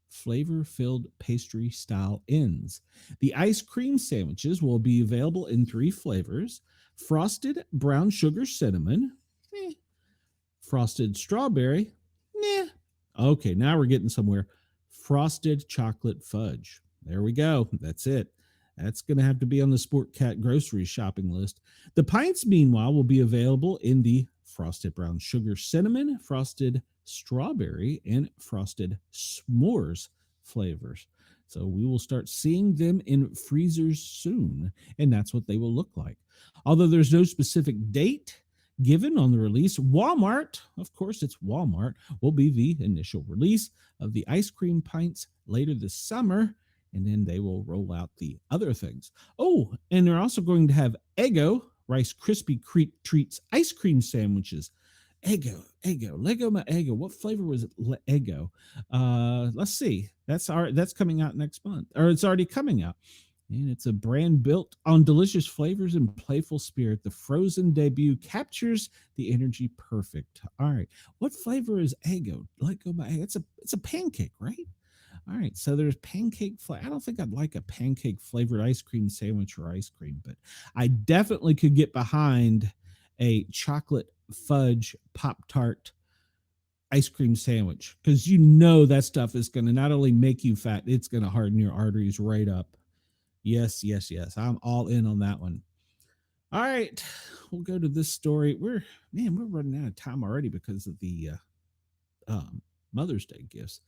flavor-filled pastry style ends. The ice cream sandwiches will be available in 3 flavors: frosted brown sugar cinnamon, frosted strawberry, okay, now we're getting somewhere, frosted chocolate fudge. There we go. That's it. That's going to have to be on the Sportcat grocery shopping list. The pints, meanwhile, will be available in the frosted brown sugar cinnamon, frosted strawberry, and frosted s'mores flavors. So we will start seeing them in freezers soon, and that's what they will look like. Although there's no specific date given on the release, Walmart, of course it's Walmart, will be the initial release of the ice cream pints later this summer, and then they will roll out the other things. Oh, and they're also going to have Eggo Rice Krispie Treats ice cream sandwiches. Eggo, Lego my Eggo. What flavor was it? Eggo. Let's see. That's coming out next month, or it's already coming out. And it's a brand built on delicious flavors and playful spirit. The frozen debut captures the energy perfect. All right. What flavor is Eggo? Lego my Eggo. It's a pancake, right? All right, so there's pancake flavor. I don't think I'd like a pancake flavored ice cream sandwich or ice cream, but I definitely could get behind a chocolate fudge Pop-Tart ice cream sandwich, because you know that stuff is going to not only make you fat, it's going to harden your arteries right up. Yes. I'm all in on that one. All right, we'll go to this story. We're running out of time already because of the Mother's Day gifts.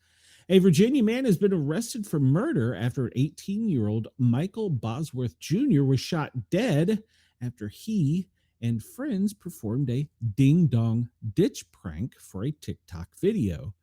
A Virginia man has been arrested for murder after an 18-year-old Michael Bosworth Jr. was shot dead after he and friends performed a ding-dong ditch prank for a TikTok video.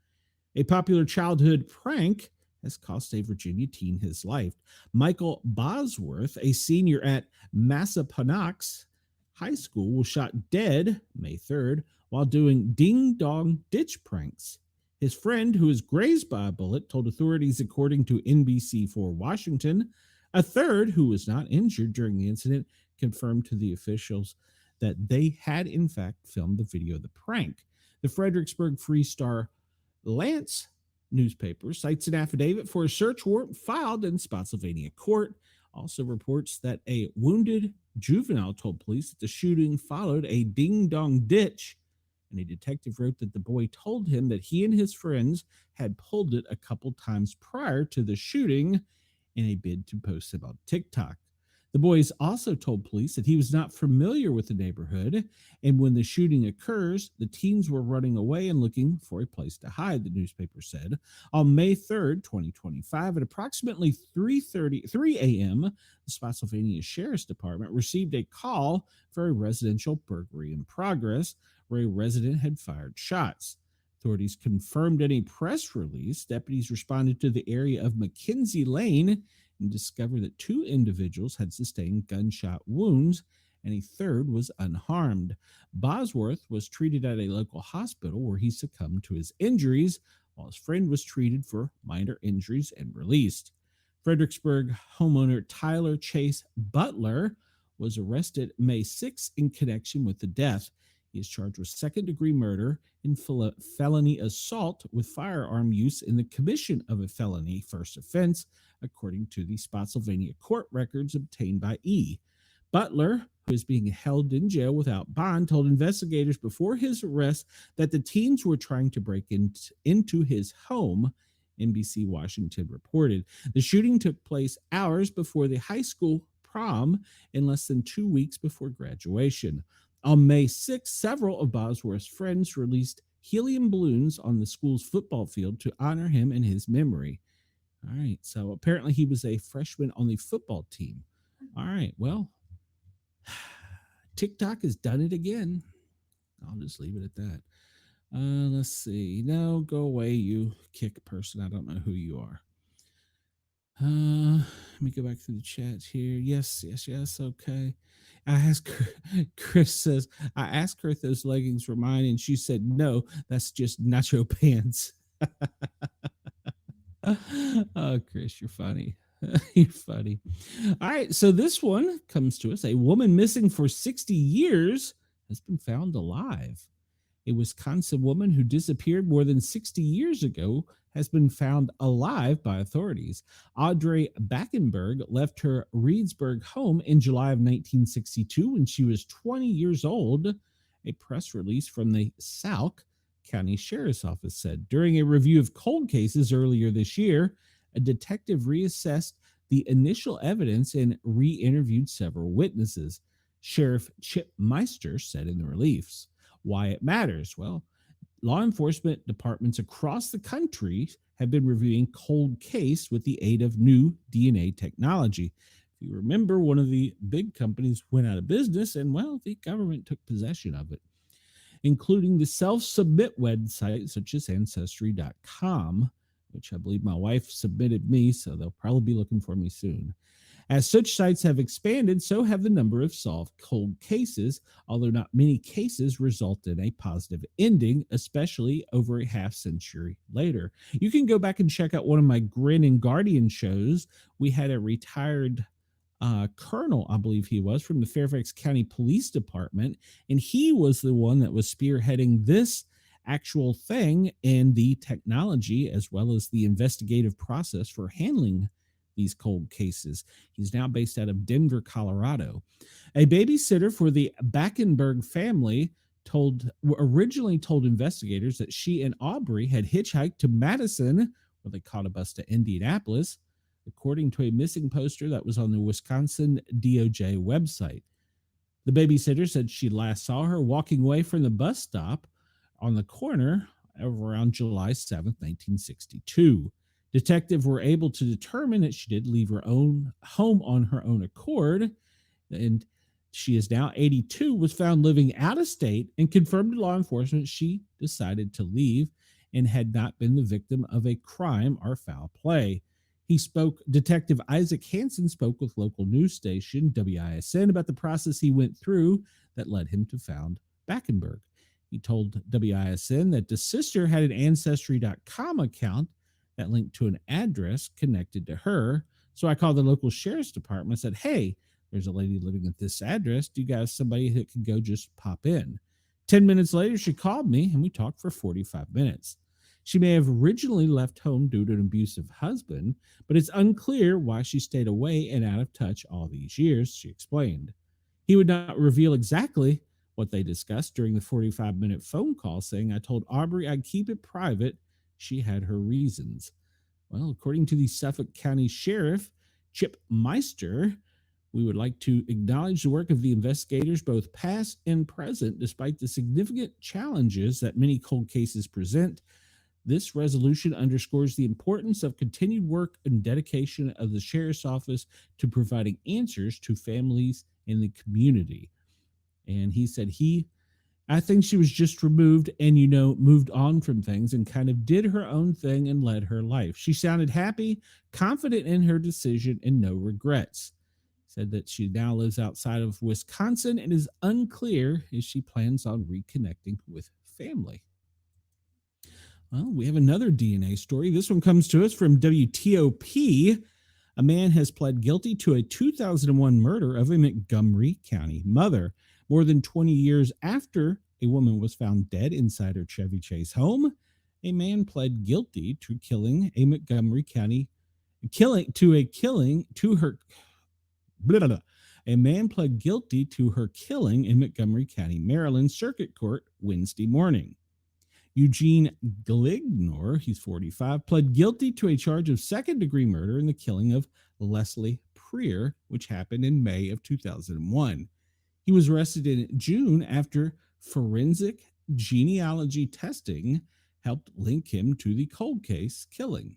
A popular childhood prank has cost a Virginia teen his life. Michael Bosworth, a senior at Massaponax High School, was shot dead May 3rd while doing ding-dong ditch pranks. His friend, who was grazed by a bullet, told authorities, according to NBC4 Washington. A third, who was not injured during the incident, confirmed to the officials that they had, in fact, filmed the video of the prank. The Fredericksburg Free Star Lance newspaper cites an affidavit for a search warrant filed in Spotsylvania court. Also reports that a wounded juvenile told police that the shooting followed a ding-dong ditch, and a detective wrote that the boy told him that he and his friends had pulled it a couple times prior to the shooting in a bid to post it on TikTok. The boys also told police that he was not familiar with the neighborhood, and when the shooting occurs, the teens were running away and looking for a place to hide, the newspaper said. On May 3rd, 2025, at approximately 3 a.m., the Spotsylvania Sheriff's Department received a call for a residential burglary in progress, where a resident had fired shots. Authorities confirmed in a press release. Deputies responded to the area of McKenzie Lane and discovered that 2 individuals had sustained gunshot wounds and a third was unharmed. Bosworth was treated at a local hospital where he succumbed to his injuries, while his friend was treated for minor injuries and released. Fredericksburg homeowner Tyler Chase Butler was arrested May 6 in connection with the death. He is charged with second-degree murder and felony assault with firearm use in the commission of a felony first offense, according to the Spotsylvania court records obtained by E. Butler, who is being held in jail without bond, told investigators before his arrest that the teens were trying to break into his home, NBC Washington reported. The shooting took place hours before the high school prom and less than 2 weeks before graduation. On May 6th, several of Bosworth's friends released helium balloons on the school's football field to honor him and his memory. All right, so apparently he was a freshman on the football team. All right, well, TikTok has done it again. I'll just leave it at that. Let's see. No, go away, you kick person. I don't know who you are. Let me go back through the chat here. Yes. Okay. I asked her, Chris says, I asked her if those leggings were mine, and she said, no, that's just nacho pants. Oh, Chris, you're funny. You're funny. All right. So this one comes to us. A woman missing for 60 years has been found alive. A Wisconsin woman who disappeared more than 60 years ago has been found alive by authorities. Audrey Backenberg left her Reedsburg home in July of 1962 when she was 20 years old, a press release from the Sauk County Sheriff's Office said. During a review of cold cases earlier this year, a detective reassessed the initial evidence and re-interviewed several witnesses. Sheriff Chip Meister said in the release. Why it matters? Well, law enforcement departments across the country have been reviewing cold case with the aid of new DNA technology. If you remember, one of the big companies went out of business and, well, the government took possession of it, including the self-submit websites such as Ancestry.com, which I believe my wife submitted me, so they'll probably be looking for me soon. As such sites have expanded, so have the number of solved cold cases, although not many cases result in a positive ending, especially over a half century later. You can go back and check out one of my Grin and Guardian shows. We had a retired colonel, I believe he was, from the Fairfax County Police Department, and he was the one that was spearheading this actual thing and the technology, as well as the investigative process for handling these cold cases. He's now based out of Denver, Colorado. A babysitter for the Backenberg family originally told investigators that she and Aubrey had hitchhiked to Madison, where they caught a bus to Indianapolis, according to a missing poster that was on the Wisconsin DOJ website. The babysitter said she last saw her walking away from the bus stop on the corner around July 7th, 1962. Detectives were able to determine that she did leave her own home on her own accord, and she is now 82, was found living out of state, and confirmed to law enforcement she decided to leave and had not been the victim of a crime or foul play. Detective Isaac Hansen spoke with local news station WISN about the process he went through that led him to found Backenberg. He told WISN that the sister had an Ancestry.com account that linked to an address connected to her. So I called the local sheriff's department and said, hey, there's a lady living at this address. Do you guys have somebody that can go just pop in? 10 minutes later, she called me and we talked for 45 minutes. She may have originally left home due to an abusive husband, but it's unclear why she stayed away and out of touch all these years, she explained. He would not reveal exactly what they discussed during the 45-minute phone call, saying, I told Aubrey I'd keep it private. She had her reasons. Well, according to the Suffolk County Sheriff, Chip Meister, we would like to acknowledge the work of the investigators, both past and present, despite the significant challenges that many cold cases present. This resolution underscores the importance of continued work and dedication of the Sheriff's Office to providing answers to families in the community. And he said I think she was just removed and, moved on from things and kind of did her own thing and led her life. She sounded happy, confident in her decision, and no regrets. Said that she now lives outside of Wisconsin and is unclear if she plans on reconnecting with family. Well, we have another DNA story. This one comes to us from WTOP. A man has pled guilty to a 2001 murder of a Montgomery County mother. More than 20 years after A woman was found dead inside her Chevy Chase home. A man pled guilty to killing a Montgomery County killing to her blah, blah, blah. A man pled guilty to her killing in Montgomery County, Maryland Circuit Court Wednesday morning. Eugene Glignor, he's 45, pled guilty to a charge of second-degree murder in the killing of Leslie Preer, which happened in May of 2001. He was arrested in June after forensic genealogy testing helped link him to the cold case killing.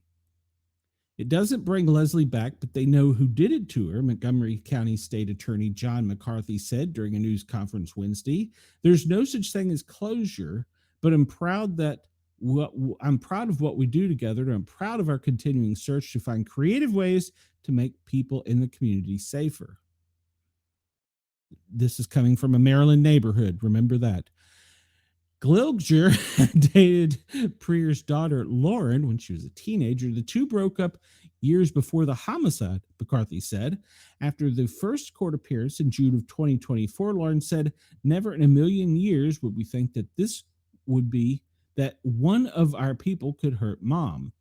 It doesn't bring Leslie back, but they know who did it to her, Montgomery County State Attorney John McCarthy said during a news conference Wednesday. There's no such thing as closure, but I'm proud of what we do together, and I'm proud of our continuing search to find creative ways to make people in the community safer. This is coming from a Maryland neighborhood. Remember that. Glilger dated Preer's daughter, Lauren, when she was a teenager. The two broke up years before the homicide, McCarthy said. After the first court appearance in June of 2024, Lauren said, "Never in a million years would we think that this would be that one of our people could hurt Mom."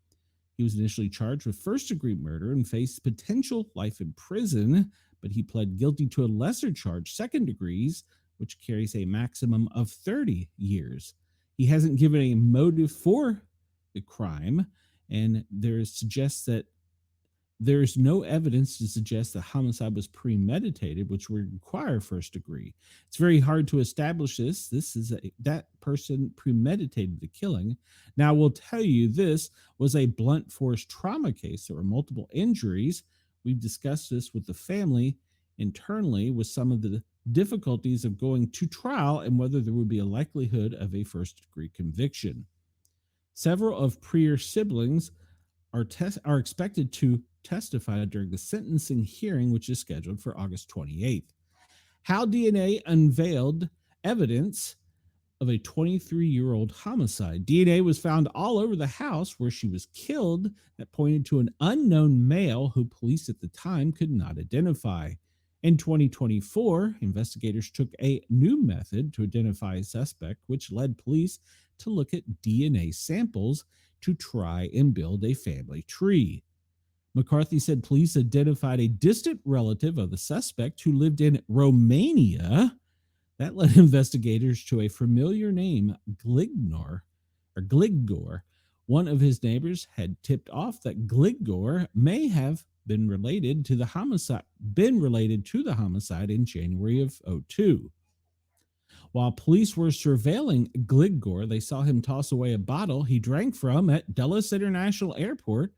He was initially charged with first-degree murder and faced potential life in prison, but he pled guilty to a lesser charge, second degrees, which carries a maximum of 30 years. He hasn't given a motive for the crime, and there's no evidence to suggest the homicide was premeditated, which would require first degree. It's very hard to establish this. That person premeditated the killing. Now, I will tell you, this was a blunt force trauma case. There were multiple injuries. We've discussed this with the family internally, with some of the difficulties of going to trial and whether there would be a likelihood of a first degree conviction. Several of Preer's siblings are expected to testify during the sentencing hearing, which is scheduled for August 28th. How DNA unveiled evidence of a 23-year-old homicide. DNA was found all over the house where she was killed that pointed to an unknown male who police at the time could not identify. In 2024, investigators took a new method to identify a suspect, which led police to look at DNA samples to try and build a family tree. McCarthy said police identified a distant relative of the suspect who lived in Romania. That led investigators to a familiar name, Glignor. One of his neighbors had tipped off that Glignor may have been related to the homicide in January of 2002. While police were surveilling Glignor, they saw him toss away a bottle he drank from at Dulles International Airport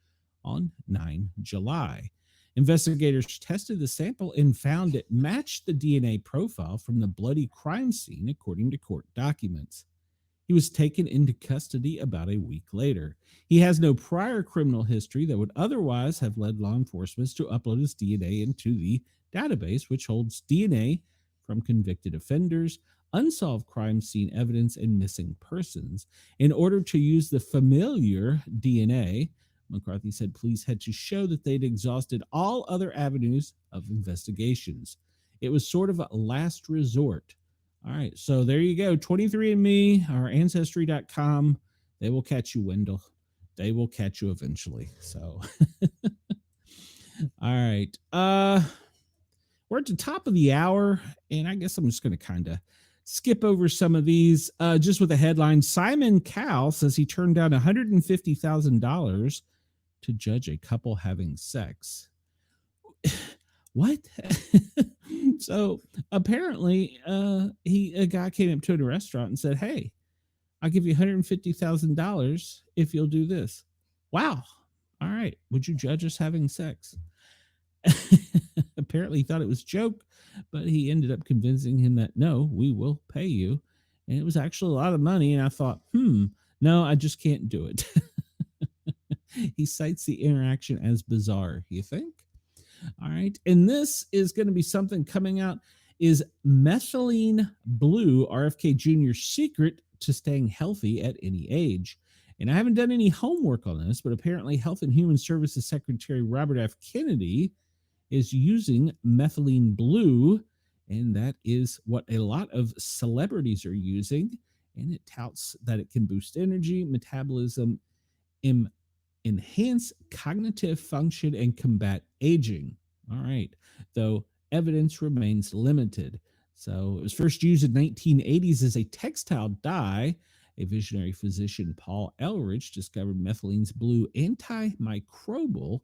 on 9 July. Investigators tested the sample and found it matched the DNA profile from the bloody crime scene, according to court documents. He was taken into custody about a week later. He has no prior criminal history that would otherwise have led law enforcement to upload his DNA into the database, which holds DNA from convicted offenders, unsolved crime scene evidence, and missing persons. In order to use the familiar DNA, McCarthy said police had to show that they'd exhausted all other avenues of investigations. It was sort of a last resort. All right, so there you go. 23andMe or Ancestry.com. They will catch you, Wendell. They will catch you eventually. So, all right. We're at the top of the hour, and I guess I'm just going to kind of skip over some of these. Just with a headline, Simon Cowell says he turned down $150,000 to judge a couple having sex. What? So apparently a guy came up to a restaurant and said, "Hey, I'll give you $150,000 if you'll do this." Wow. All right. Would you judge us having sex? Apparently he thought it was a joke, but he ended up convincing him that no, we will pay you. And it was actually a lot of money. And I thought, no, I just can't do it. He cites the interaction as bizarre, you think? All right. And this is going to be something coming out. Is methylene blue RFK Jr.'s secret to staying healthy at any age? And I haven't done any homework on this, but apparently Health and Human Services Secretary Robert F. Kennedy is using methylene blue And that is what a lot of celebrities are using. And it touts that it can boost energy, metabolism, em- enhance cognitive function, and combat aging. All right. Though evidence remains limited. So it was first used in 1980s as a textile dye. A visionary physician, Paul Ehrlich, discovered methylene's blue antimicrobial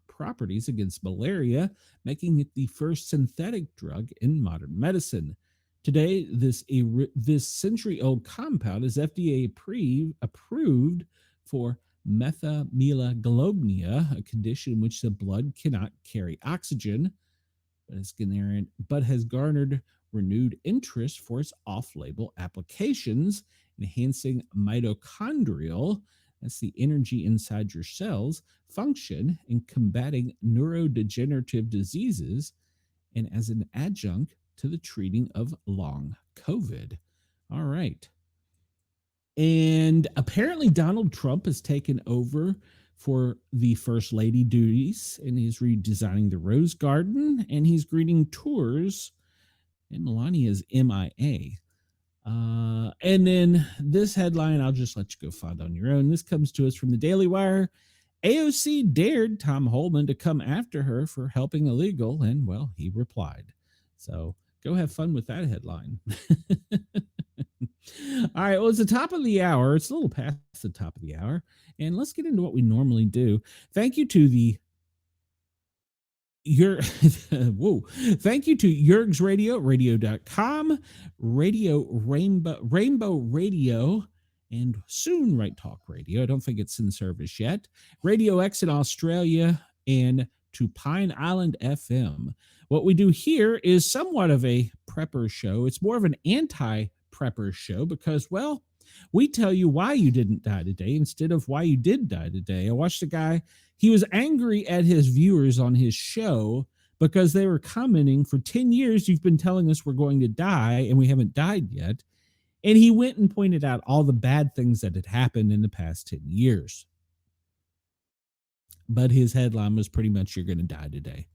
properties against malaria, making it the first synthetic drug in modern medicine. Today, this century-old compound is FDA approved for methylglobnia, a condition in which the blood cannot carry oxygen, but has garnered renewed interest for its off-label applications, enhancing mitochondrial, that's the energy inside your cells, function, and combating neurodegenerative diseases, and as an adjunct to the treating of long COVID. All right. And apparently, Donald Trump has taken over for the First Lady duties, and he's redesigning the Rose Garden, and he's greeting tours, and Melania is MIA. And then this headline, I'll just let you go find on your own. This comes to us from the Daily Wire. AOC dared Tom Holman to come after her for helping illegal, and, well, he replied. So go have fun with that headline. All right, well, it's the top of the hour. It's a little past the top of the hour, and let's get into what we normally do. Thank you to thank you to Yerg's Radio, radio.com, Radio Rainbow Radio, and soon Right Talk Radio. I don't think it's in service yet. Radio X in Australia, and to Pine Island FM. What we do here is somewhat of a prepper show. It's more of an anti-prepper show because, well, we tell you why you didn't die today instead of why you did die today. I watched a guy, he was angry at his viewers on his show because they were commenting, for 10 years, you've been telling us we're going to die and we haven't died yet. And he went and pointed out all the bad things that had happened in the past 10 years. But his headline was pretty much, you're going to die today.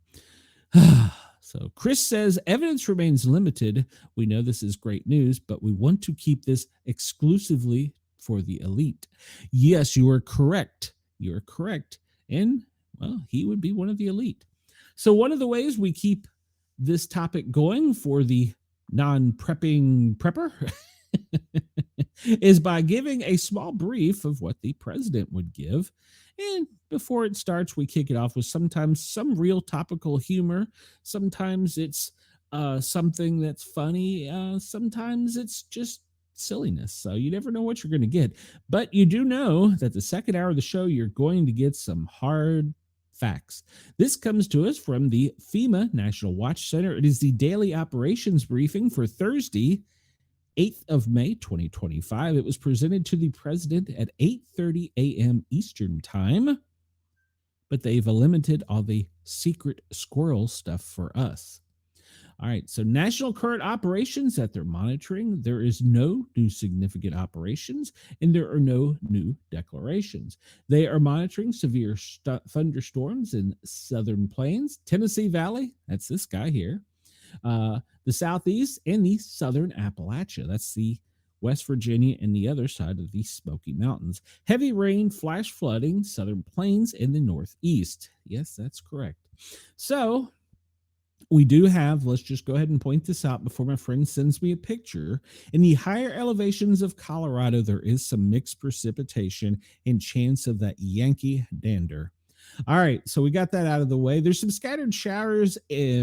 So Chris says, evidence remains limited. We know this is great news, but we want to keep this exclusively for the elite. Yes, you are correct. You are correct. And, well, he would be one of the elite. So one of the ways we keep this topic going for the non-prepping prepper is by giving a small brief of what the president would give. And before it starts, we kick it off with sometimes some real topical humor. Sometimes it's something that's funny. Sometimes it's just silliness. So you never know what you're going to get. But you do know that the second hour of the show, you're going to get some hard facts. This comes to us from the FEMA National Watch Center. It is the daily operations briefing for Thursday, 8th of May, 2025. It was presented to the president at 8:30 a.m. Eastern time, but they've eliminated all the secret squirrel stuff for us. All right, so national current operations that they're monitoring, there is no new significant operations, and there are no new declarations. They are monitoring severe thunderstorms in southern plains, Tennessee Valley, that's this guy here, the Southeast, and the Southern Appalachia. That's the West Virginia and the other side of the Smoky Mountains. Heavy rain, flash flooding, Southern Plains, and the Northeast. Yes, that's correct. So we do have, let's just go ahead and point this out before my friend sends me a picture. In the higher elevations of Colorado, there is some mixed precipitation and chance of that Yankee dander. All right, so we got that out of the way. There's some scattered showers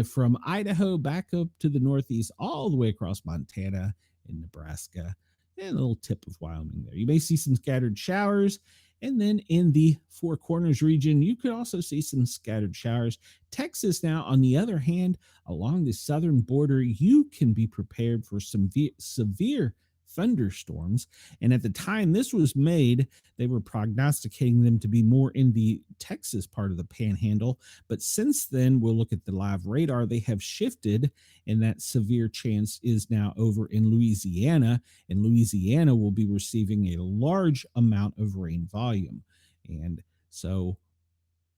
from Idaho back up to the Northeast, all the way across Montana and Nebraska, and a little tip of Wyoming there. You may see some scattered showers. And then in the Four Corners region, you could also see some scattered showers. Texas now, on the other hand, along the southern border, you can be prepared for some severe thunderstorms. And at the time this was made, they were prognosticating them to be more in the Texas part of the panhandle. But since then, we'll look at the live radar, they have shifted, and that severe chance is now over in Louisiana. And Louisiana will be receiving a large amount of rain volume. And so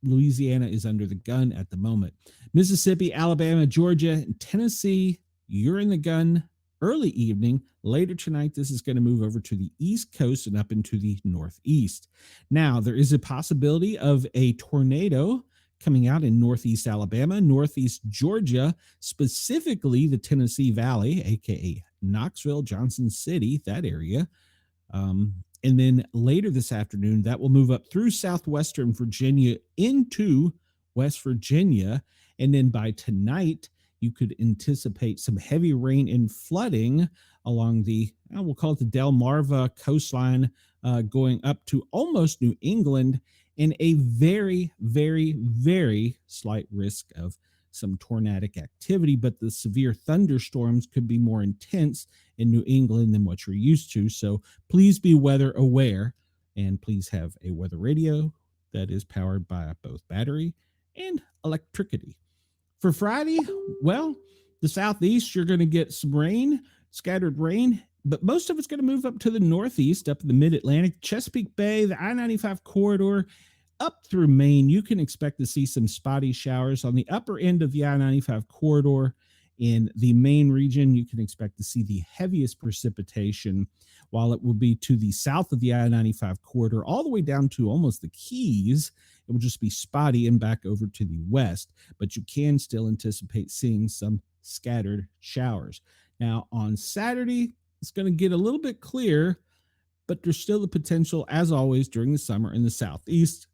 Louisiana is under the gun at the moment. Mississippi, Alabama, Georgia, and Tennessee, you're in the gun early evening. Later tonight, this is going to move over to the East Coast and up into the Northeast. Now, there is a possibility of a tornado coming out in Northeast Alabama, Northeast Georgia, specifically the Tennessee Valley, aka Knoxville, Johnson City, that area. And then later this afternoon, that will move up through southwestern Virginia into West Virginia. And then by tonight, you could anticipate some heavy rain and flooding along the, we'll call it the Delmarva coastline, going up to almost New England, and a very, very, very slight risk of some tornadic activity. But the severe thunderstorms could be more intense in New England than what you're used to. So please be weather aware, and please have a weather radio that is powered by both battery and electricity. For Friday, well, the southeast, you're going to get some rain, scattered rain, but most of it's going to move up to the northeast, up in the mid-Atlantic, Chesapeake Bay, the I-95 corridor, up through Maine. You can expect to see some spotty showers on the upper end of the I-95 corridor. In the Maine region, you can expect to see the heaviest precipitation, while it will be to the south of the I-95 corridor, all the way down to almost the Keys. It will just be spotty and back over to the west, but you can still anticipate seeing some scattered showers. Now, on Saturday, it's going to get a little bit clearer, but there's still the potential, as always, during the summer in the southeast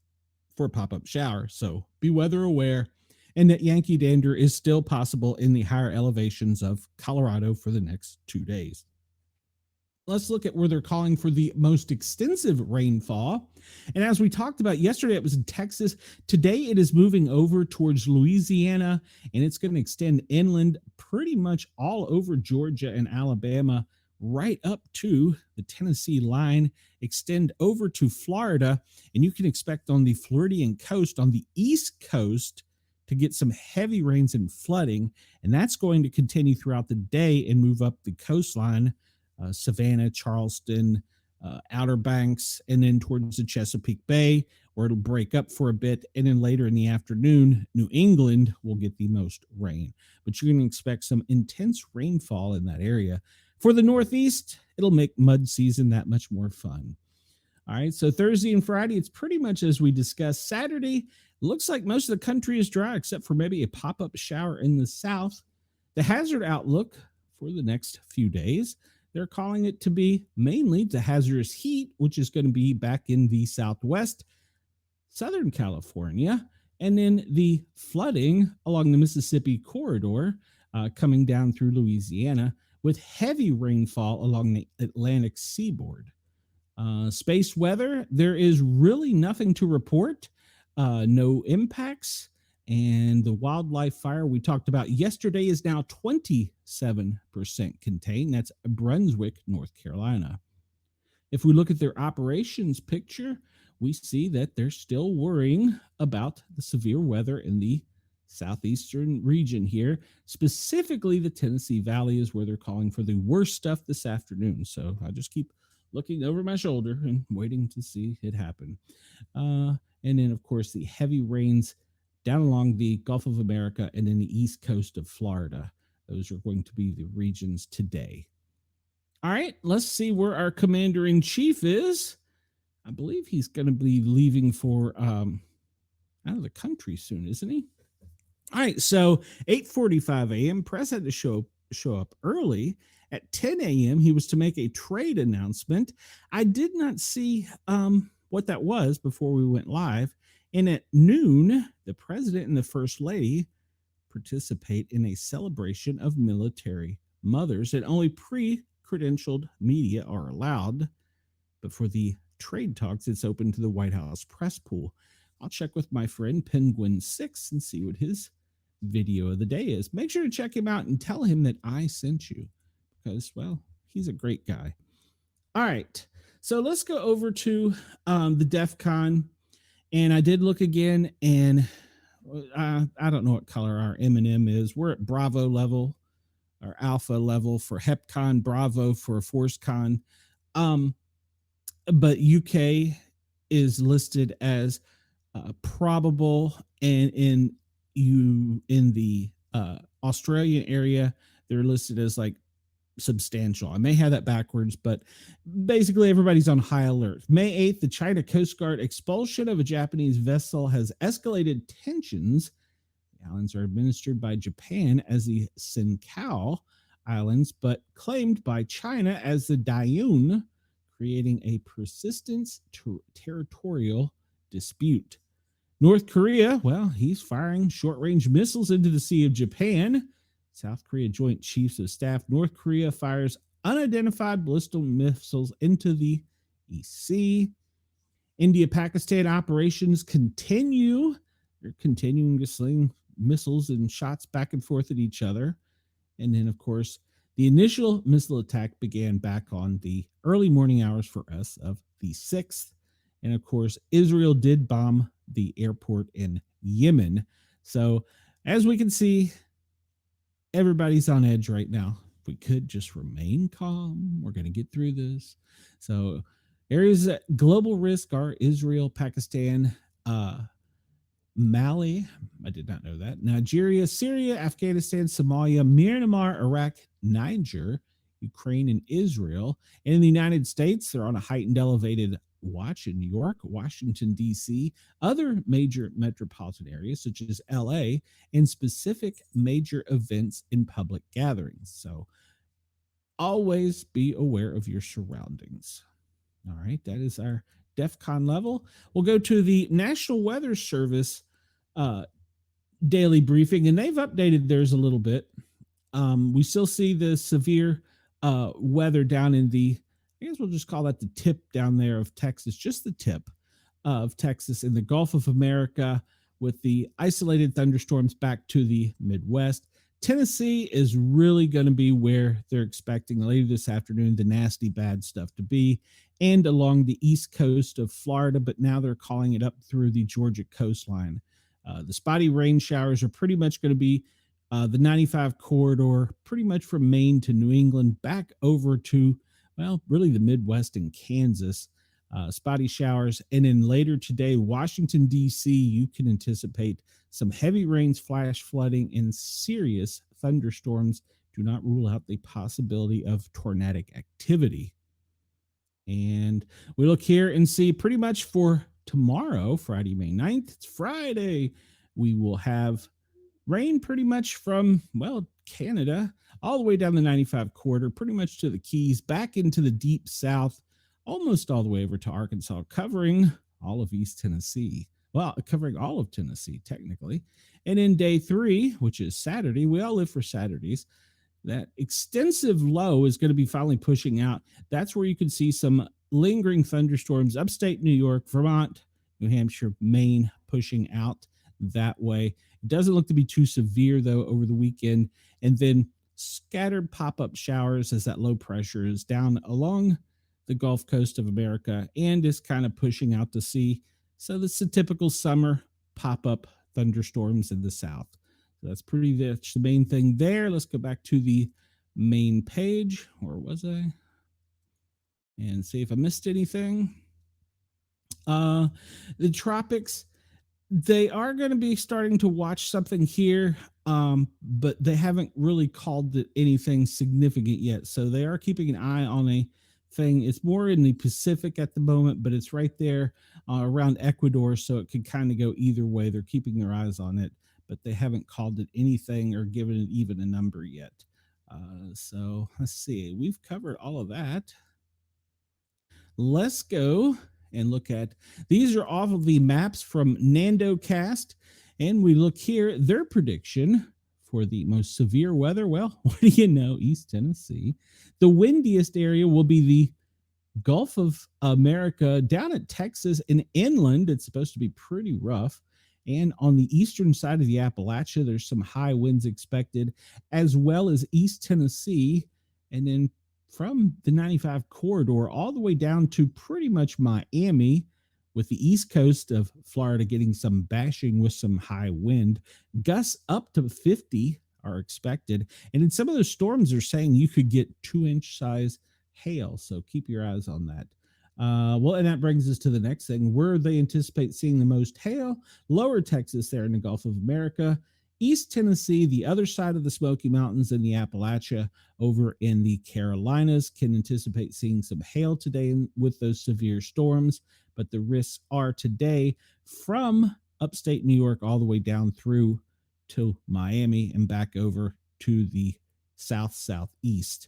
for a pop-up shower. So be weather aware, and that Yankee dander is still possible in the higher elevations of Colorado for the next 2 days. Let's look at where they're calling for the most extensive rainfall. And as we talked about yesterday, it was in Texas. Today, it is moving over towards Louisiana, and it's going to extend inland pretty much all over Georgia and Alabama, right up to the Tennessee line, extend over to Florida. And you can expect on the Floridian coast, on the East Coast, to get some heavy rains and flooding. And that's going to continue throughout the day and move up the coastline, Savannah, Charleston, Outer Banks, and then towards the Chesapeake Bay, where it'll break up for a bit. And then later in the afternoon, New England will get the most rain. But you're going to expect some intense rainfall in that area. For the Northeast, it'll make mud season that much more fun. All right, so Thursday and Friday, it's pretty much as we discussed. Saturday, looks like most of the country is dry, except for maybe a pop-up shower in the south. The hazard outlook for the next few days, they're calling it to be mainly the hazardous heat, which is going to be back in the southwest, Southern California, and then the flooding along the Mississippi corridor coming down through Louisiana, with heavy rainfall along the Atlantic seaboard. Space weather, there is really nothing to report, no impacts. And the wildlife fire we talked about yesterday is now 27% contained. That's Brunswick, North Carolina. If we look at their operations picture, we see that they're still worrying about the severe weather in the southeastern region here. Specifically, the Tennessee Valley is where they're calling for the worst stuff this afternoon. So I just keep looking over my shoulder and waiting to see it happen. And then, of course, the heavy rains down along the Gulf of America and in the east coast of Florida. Those are going to be the regions today. All right, let's see where our commander-in-chief is. I believe he's going to be leaving for out of the country soon, isn't he? All right, so 8:45 a.m., press had to show up early. At 10 a.m., he was to make a trade announcement. I did not see what that was before we went live. And at noon, the president and the first lady participate in a celebration of military mothers, and only pre-credentialed media are allowed. But for the trade talks, it's open to the White House press pool. I'll check with my friend Penguin6 and see what his video of the day is. Make sure to check him out and tell him that I sent you, because, well, he's a great guy. All right, so let's go over to the DEF CON. And I did look again, and I don't know what color our M&M is. We're at Bravo level, or Alpha level for HepCon, Bravo for ForceCon. But UK is listed as probable, and in the Australian area, they're listed as like substantial. I may have that backwards, but basically everybody's on high alert. May 8th, the China Coast Guard expulsion of a Japanese vessel has escalated tensions. The islands are administered by Japan as the Senkaku Islands, but claimed by China as the Diun, creating a persistent territorial dispute. North Korea, well, he's firing short-range missiles into the Sea of Japan. South Korea Joint Chiefs of Staff. North Korea fires unidentified ballistic missiles into the East Sea. India-Pakistan operations continue. They're continuing to sling missiles and shots back and forth at each other. And then, of course, the initial missile attack began back on the early morning hours for us of the 6th. And, of course, Israel did bomb the airport in Yemen. So, as we can see, everybody's on edge right now. If we could just remain calm, we're going to get through this. So, areas of global risk are Israel, Pakistan, Mali, I did not know that, Nigeria, Syria, Afghanistan, Somalia, Myanmar, Iraq, Niger, Ukraine, and Israel. And in the United States, they're on a heightened elevated watch in New York, Washington, D.C., other major metropolitan areas such as L.A., and specific major events in public gatherings. So always be aware of your surroundings. All right, that is our DEFCON level. We'll go to the National Weather Service daily briefing, and they've updated theirs a little bit. We still see the severe weather down in the, I guess we'll just call that the tip down there of Texas, just the tip of Texas in the Gulf of America, with the isolated thunderstorms back to the Midwest. Tennessee is really going to be where they're expecting later this afternoon the nasty bad stuff to be, and along the east coast of Florida, but now they're calling it up through the Georgia coastline. The spotty rain showers are pretty much going to be the 95 corridor, pretty much from Maine to New England, back over to, well, really the Midwest and Kansas. Spotty showers. And then later today, Washington, D.C., you can anticipate some heavy rains, flash flooding, and serious thunderstorms. Do not rule out the possibility of tornadic activity. And we look here and see pretty much for tomorrow, Friday, May 9th, it's Friday, we will have rain pretty much from, well, Canada, all the way down the 95 corridor, pretty much to the Keys, back into the deep south, almost all the way over to Arkansas, covering all of East Tennessee. Well, covering all of Tennessee, technically. And in day 3, which is Saturday, we all live for Saturdays, that extensive low is going to be finally pushing out. That's where you can see some lingering thunderstorms, upstate New York, Vermont, New Hampshire, Maine, pushing out that way. It doesn't look to be too severe, though, over the weekend. And then scattered pop-up showers as that low pressure is down along the Gulf Coast of America and is kind of pushing out to sea. So this is a typical summer pop-up thunderstorms in the south. So that's pretty much the main thing there. Let's go back to the main page. Where was I? And see if I missed anything. The tropics, they are going to be starting to watch something here, but they haven't really called it anything significant yet. So they are keeping an eye on a thing. It's more in the Pacific at the moment, but it's right there around Ecuador, so it could kind of go either way. They're keeping their eyes on it, but they haven't called it anything or given it even a number yet. So let's see. We've covered all of that. Let's go and look at, these are off of the maps from NandoCast, and we look here, their prediction for the most severe weather. Well, what do you know? East Tennessee. The windiest area will be the Gulf of America down at Texas and inland. It's supposed to be pretty rough. And on the eastern side of the Appalachia, there's some high winds expected, as well as East Tennessee. And then from the 95 corridor all the way down to pretty much Miami, with the east coast of Florida getting some bashing with some high wind. Gusts up to 50 are expected. And in some of those storms are saying you could get 2-inch size hail. So keep your eyes on that. Well, and that brings us to the next thing. Where they anticipate seeing the most hail, lower Texas there in the Gulf of America, East Tennessee, the other side of the Smoky Mountains and the Appalachia over in the Carolinas can anticipate seeing some hail today with those severe storms, but the risks are today from upstate New York all the way down through to Miami and back over to the southeast,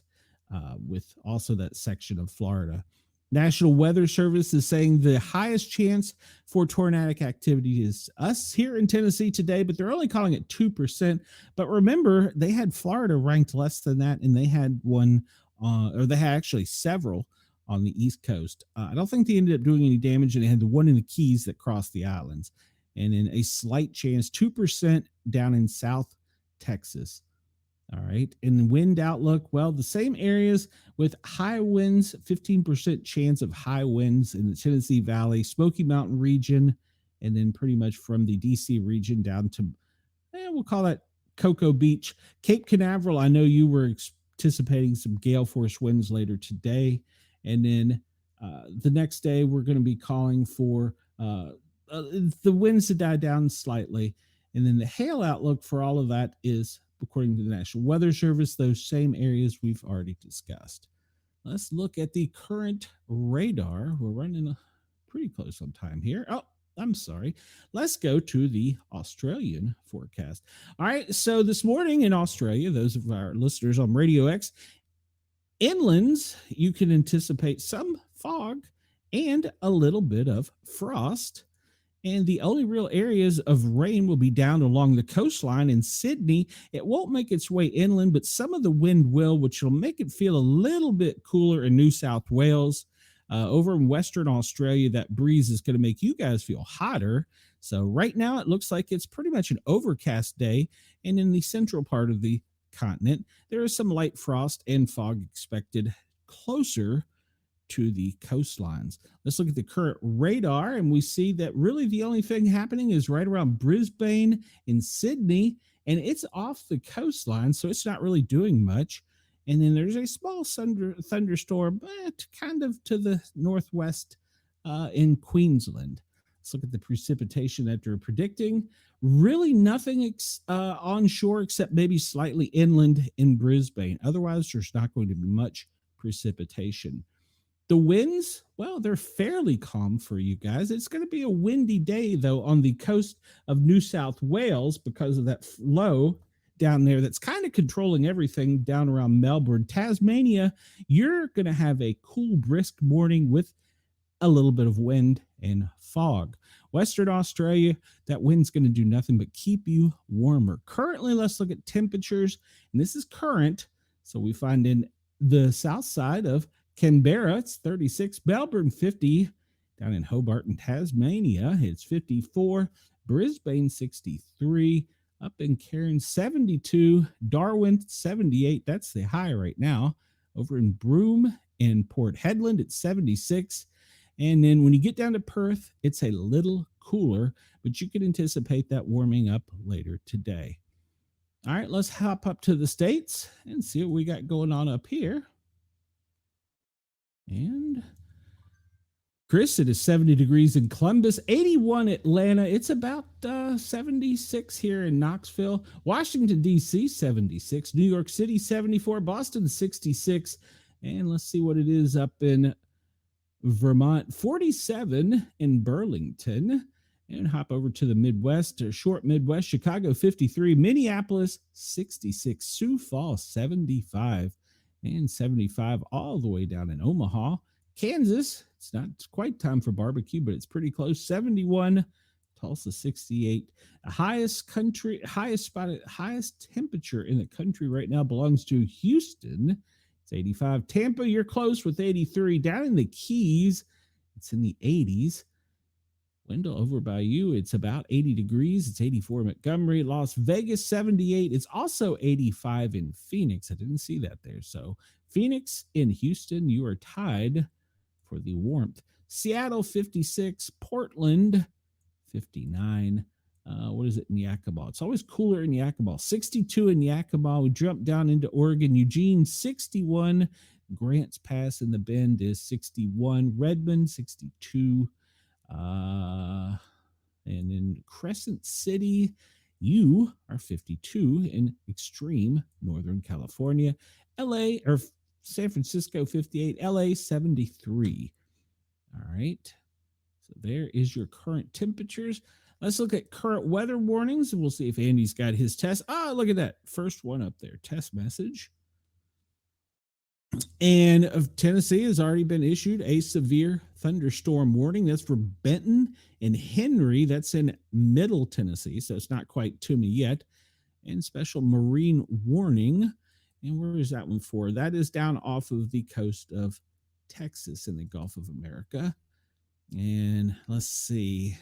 with also that section of Florida. National Weather Service is saying the highest chance for tornadic activity is us here in Tennessee today, but they're only calling it 2%. But remember, they had Florida ranked less than that, and they had one, or they had actually several on the East Coast. I don't think they ended up doing any damage, and they had the one in the Keys that crossed the islands. And then a slight chance, 2% down in South Texas. All right. And the wind outlook, well, the same areas with high winds, 15% chance of high winds in the Tennessee Valley, Smoky Mountain region, and then pretty much from the DC region down to, we'll call that Cocoa Beach. Cape Canaveral, I know you were anticipating some gale force winds later today. And then the next day, we're going to be calling for the winds to die down slightly. And then the hail outlook for all of that is, according to the National Weather Service, those same areas we've already discussed. Let's look at the current radar. We're running pretty close on time here. Oh, I'm sorry. Let's go to the Australian forecast. All right. So this morning in Australia, those of our listeners on Radio X, inlands, you can anticipate some fog and a little bit of frost. And the only real areas of rain will be down along the coastline in Sydney. It won't make its way inland, but some of the wind will, which will make it feel a little bit cooler in New South Wales. Over in Western Australia, that breeze is going to make you guys feel hotter. So right now, it looks like it's pretty much an overcast day. And in the central part of the continent, there is some light frost and fog expected closer to the coastlines. Let's look at the current radar, and we see that really the only thing happening is right around Brisbane and Sydney, and it's off the coastline, so it's not really doing much. And then there's a small thunderstorm, but kind of to the northwest in Queensland. Let's look at the precipitation that they're predicting. Really nothing onshore except maybe slightly inland in Brisbane. Otherwise, there's not going to be much precipitation. The winds, well, they're fairly calm for you guys. It's going to be a windy day, though, on the coast of New South Wales because of that low down there that's kind of controlling everything down around Melbourne. Tasmania, you're going to have a cool, brisk morning with a little bit of wind and fog. Western Australia, that wind's going to do nothing but keep you warmer. Currently, let's look at temperatures, and this is current. So we find in the south side of Canberra, it's 36. Melbourne, 50. Down in Hobart in Tasmania, it's 54. Brisbane, 63. Up in Cairns, 72. Darwin, 78. That's the high right now. Over in Broome and Port Hedland, it's 76. And then when you get down to Perth, it's a little cooler, but you can anticipate that warming up later today. All right, let's hop up to the States and see what we got going on up here. And Chris, it is 70 degrees in Columbus, 81 Atlanta. It's about 76 here in Knoxville. Washington, D.C., 76. New York City, 74. Boston, 66. And let's see what it is up in Vermont, 47 in Burlington. And hop over to the Midwest, or short Midwest, Chicago, 53. Minneapolis, 66. Sioux Falls, 75. And 75 all the way down in Omaha. Kansas, it's not quite time for barbecue, but it's pretty close. 71. Tulsa, 68. The highest temperature in the country right now belongs to Houston. It's 85. Tampa, you're close with 83. Down in the Keys, it's in the 80s. Wendell, over by you, it's about 80 degrees. It's 84 Montgomery. Las Vegas, 78. It's also 85 in Phoenix. I didn't see that there. So Phoenix and Houston, you are tied for the warmth. Seattle, 56. Portland, 59. What is it in Yakima? It's always cooler in Yakima. 62 in Yakima. We jump down into Oregon. Eugene, 61. Grants Pass in the Bend is 61. Redmond, 62. And in Crescent City, You are 52 in extreme Northern California. LA or San Francisco 58, LA 73. All right. So there is your current temperatures. Let's look at current weather warnings and we'll see if Andy's got his test. Look at that. First one up there. Test message. And of Tennessee has already been issued a severe thunderstorm warning. That's for Benton and Henry. That's in Middle Tennessee, so it's not quite to me yet. And special marine warning. And where is that one for? That is down off of the coast of Texas in the Gulf of America. And let's see.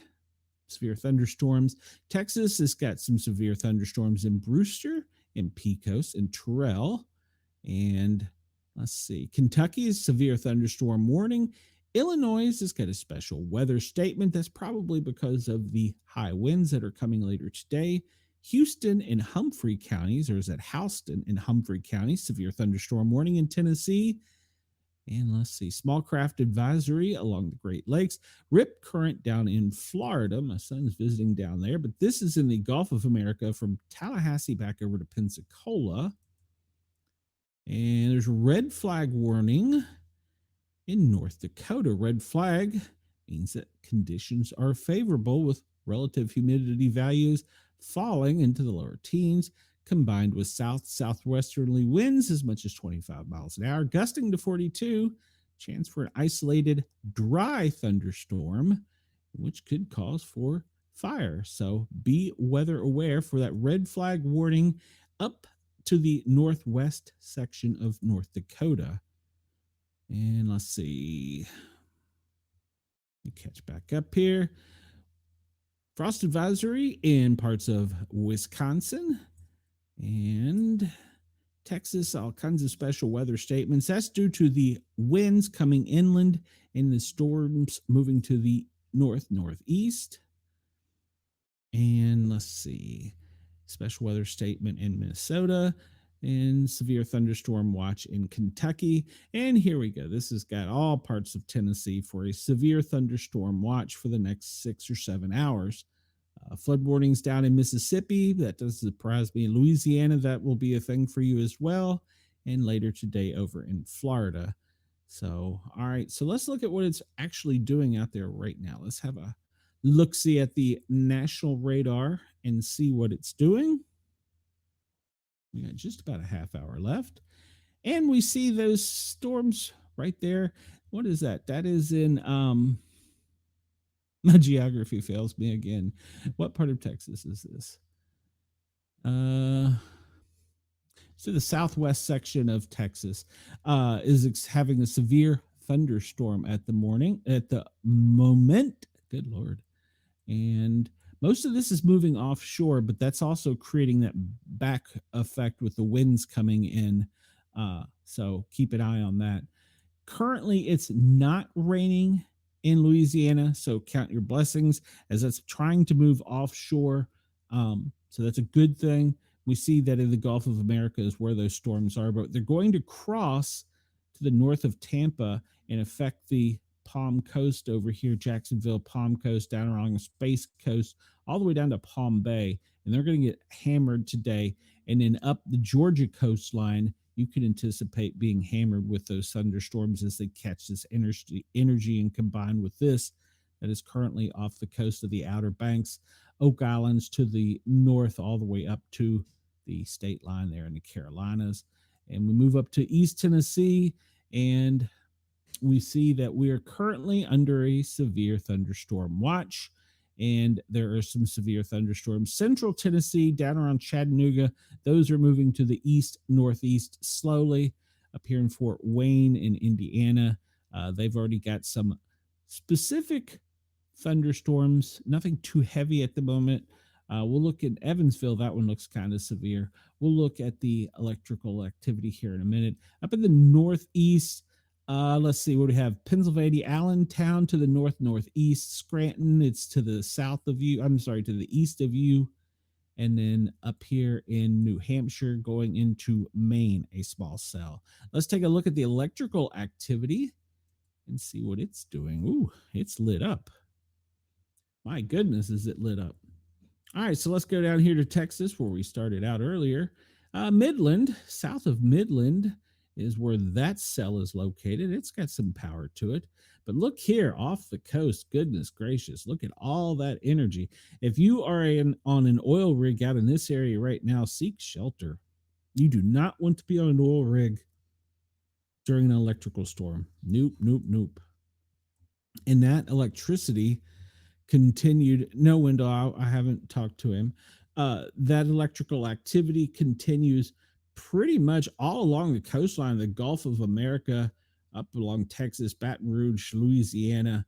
Severe thunderstorms. Texas has got some severe thunderstorms in Brewster, in Pecos, in Terrell. And let's see. Kentucky is severe thunderstorm warning. Illinois has got a special weather statement. That's probably because of the high winds that are coming later today. Houston and Humphrey counties, or is it Houston and Humphrey counties, severe thunderstorm warning in Tennessee. And let's see, small craft advisory along the Great Lakes. Rip current down in Florida. My son's visiting down there, but this is in the Gulf of America from Tallahassee back over to Pensacola. And there's a red flag warning in North Dakota. Red flag means that conditions are favorable with relative humidity values falling into the lower teens, combined with southwesterly winds as much as 25 miles an hour, gusting to 42. Chance for an isolated dry thunderstorm, which could cause for fire. So be weather aware for that red flag warning up to the northwest section of North Dakota. And let's see. Let me catch back up here. Frost advisory in parts of Wisconsin and Texas, all kinds of special weather statements. That's due to the winds coming inland and the storms moving to the northeast. And let's see, special weather statement in Minnesota and severe thunderstorm watch in Kentucky. And here we go. This has got all parts of Tennessee for a severe thunderstorm watch for the next 6 or 7 hours. Flood warnings down in Mississippi. That doesn't surprise me. In Louisiana, that will be a thing for you as well. And later today over in Florida. So, all right. So let's look at what it's actually doing out there right now. Let's have a look-see at the national radar and see what it's doing. We got just about a half hour left. And we see those storms right there. What is that? That is in my geography fails me again. What part of Texas is this? So the southwest section of Texas is having a severe thunderstorm at the moment. Good Lord. And most of this is moving offshore, but that's also creating that back effect with the winds coming in. So keep an eye on that. Currently, it's not raining in Louisiana, so count your blessings as it's trying to move offshore. So that's a good thing. We see that in the Gulf of America is where those storms are, but they're going to cross to the north of Tampa and affect the Palm Coast over here, Jacksonville, Palm Coast, down along the Space Coast, all the way down to Palm Bay. And they're going to get hammered today. And then up the Georgia coastline, you can anticipate being hammered with those thunderstorms as they catch this energy and combine with this that is currently off the coast of the Outer Banks, Oak Islands to the north, all the way up to the state line there in the Carolinas. And we move up to East Tennessee, and we see that we are currently under a severe thunderstorm watch. And there are some severe thunderstorms. Central Tennessee, down around Chattanooga, those are moving to the east, northeast slowly. Up here in Fort Wayne in Indiana, they've already got some specific thunderstorms, nothing too heavy at the moment. We'll look at Evansville. That one looks kind of severe. We'll look at the electrical activity here in a minute. Up in the northeast, let's see what we have. Pennsylvania, Allentown to the northeast. Scranton, it's to the south of you. I'm sorry, to the east of you. And then up here in New Hampshire, going into Maine, a small cell. Let's take a look at the electrical activity and see what it's doing. Ooh, it's lit up. My goodness, is it lit up. All right, so let's go down here to Texas where we started out earlier. Midland, south of Midland, is where that cell is located. It's got some power to it. But look here off the coast. Goodness gracious. Look at all that energy. If you are on an oil rig out in this area right now, seek shelter. You do not want to be on an oil rig during an electrical storm. Nope, nope, nope. And that electricity continued. No, Wendell, I haven't talked to him. That electrical activity continues pretty much all along the coastline of the Gulf of America, up along Texas, Baton Rouge, Louisiana,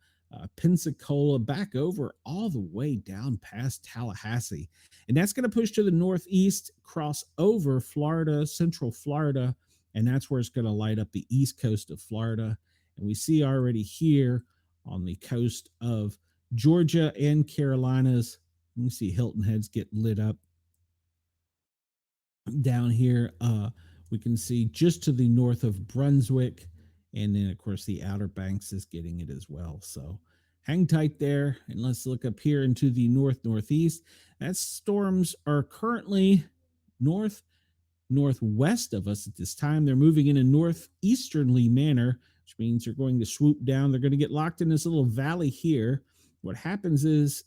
Pensacola, back over all the way down past Tallahassee. And that's going to push to the northeast, cross over Florida, central Florida, and that's where it's going to light up the east coast of Florida. And we see already here on the coast of Georgia and Carolinas. You see Hilton Heads get lit up. Down here, we can see just to the north of Brunswick. And then, of course, the Outer Banks is getting it as well. So hang tight there. And let's look up here into the northeast. That storms are currently northwest of us at this time. They're moving in a northeasterly manner, which means they're going to swoop down. They're going to get locked in this little valley here. What happens is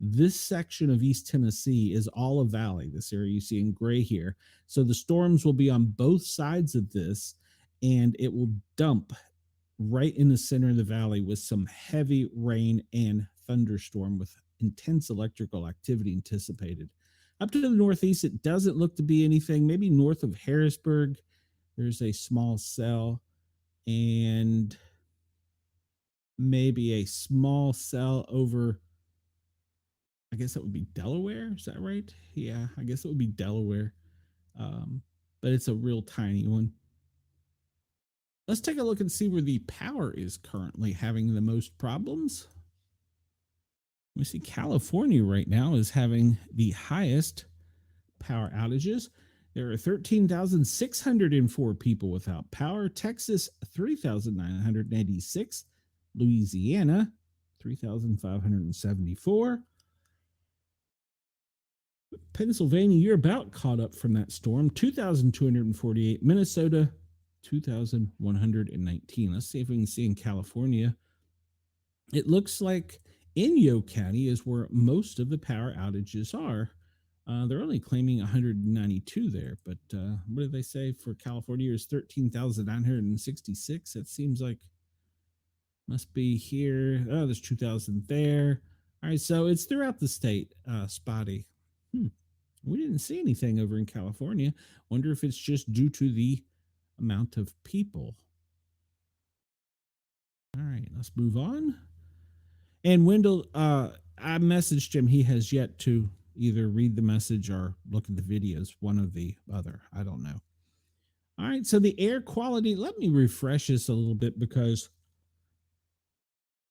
this section of East Tennessee is all a valley, this area you see in gray here. So the storms will be on both sides of this, and it will dump right in the center of the valley with some heavy rain and thunderstorm with intense electrical activity anticipated. Up to the northeast, it doesn't look to be anything. Maybe north of Harrisburg, there's a small cell, and maybe a small cell over, I guess that would be Delaware. Is that right? Yeah, I guess it would be Delaware. But it's a real tiny one. Let's take a look and see where the power is currently having the most problems. We see California right now is having the highest power outages. There are 13,604 people without power. Texas, 3,986. Louisiana, 3,574. Pennsylvania, you're about caught up from that storm. 2,248. Minnesota, 2,119. Let's see if we can see in California. It looks like Inyo County is where most of the power outages are. They're only claiming 192 there, but what did they say for California is 13,966? That seems like must be here. Oh, there's 2,000 there. All right, so it's throughout the state, spotty. We didn't see anything over in California. Wonder if it's just due to the amount of people. All right, let's move on. And Wendell, I messaged him. He has yet to either read the message or look at the videos, one or the other. I don't know. All right, so the air quality, let me refresh this a little bit because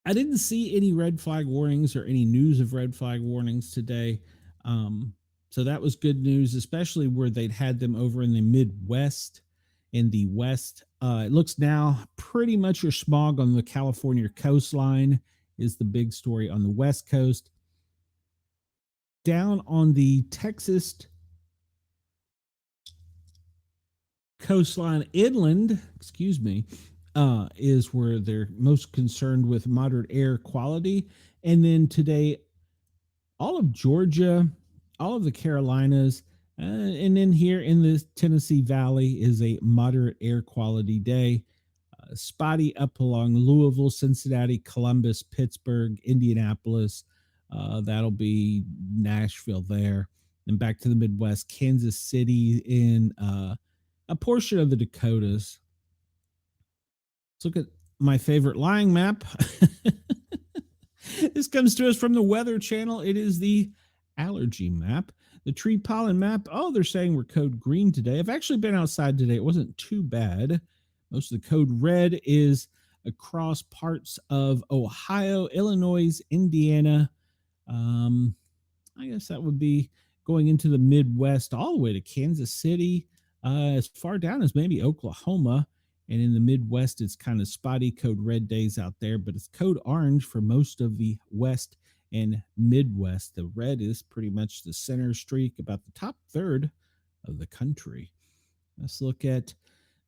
I didn't see any red flag warnings or any news of red flag warnings today. So that was good news, especially where they'd had them over in the Midwest. In the West, it looks now pretty much your smog on the California coastline is the big story on the West Coast. Down on the Texas coastline inland, is where they're most concerned with moderate air quality. And then today, all of Georgia, all of the Carolinas, and then here in the Tennessee Valley is a moderate air quality day. Spotty up along Louisville, Cincinnati, Columbus, Pittsburgh, Indianapolis. That'll be Nashville there. And back to the Midwest, Kansas City in a portion of the Dakotas. Let's look at my favorite lying map. This comes to us from the Weather Channel. It is the allergy map. The tree pollen map. Oh, they're saying we're code green today. I've actually been outside today. It wasn't too bad. Most of the code red is across parts of Ohio, Illinois, Indiana. I guess that would be going into the Midwest all the way to Kansas City, as far down as maybe Oklahoma. And in the Midwest, it's kind of spotty code red days out there, but it's code orange for most of the West and Midwest. The red is pretty much the center streak, about the top third of the country. Let's look at